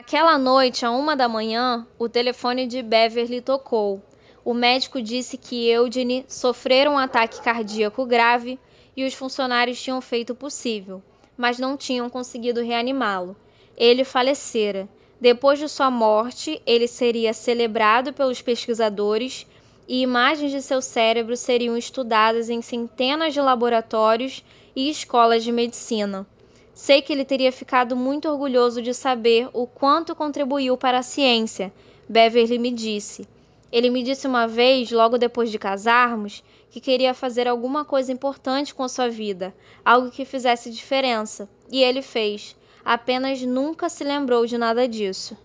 Aquela noite, à 1 da manhã, o telefone de Beverly tocou. O médico disse que Eugene sofrera um ataque cardíaco grave e os funcionários tinham feito o possível, mas não tinham conseguido reanimá-lo. Ele falecera. Depois de sua morte, ele seria celebrado pelos pesquisadores e imagens de seu cérebro seriam estudadas em centenas de laboratórios e escolas de medicina. Sei que ele teria ficado muito orgulhoso de saber o quanto contribuiu para a ciência, Beverly me disse. Ele me disse uma vez, logo depois de casarmos, que queria fazer alguma coisa importante com sua vida, algo que fizesse diferença, e ele fez. Apenas nunca se lembrou de nada disso.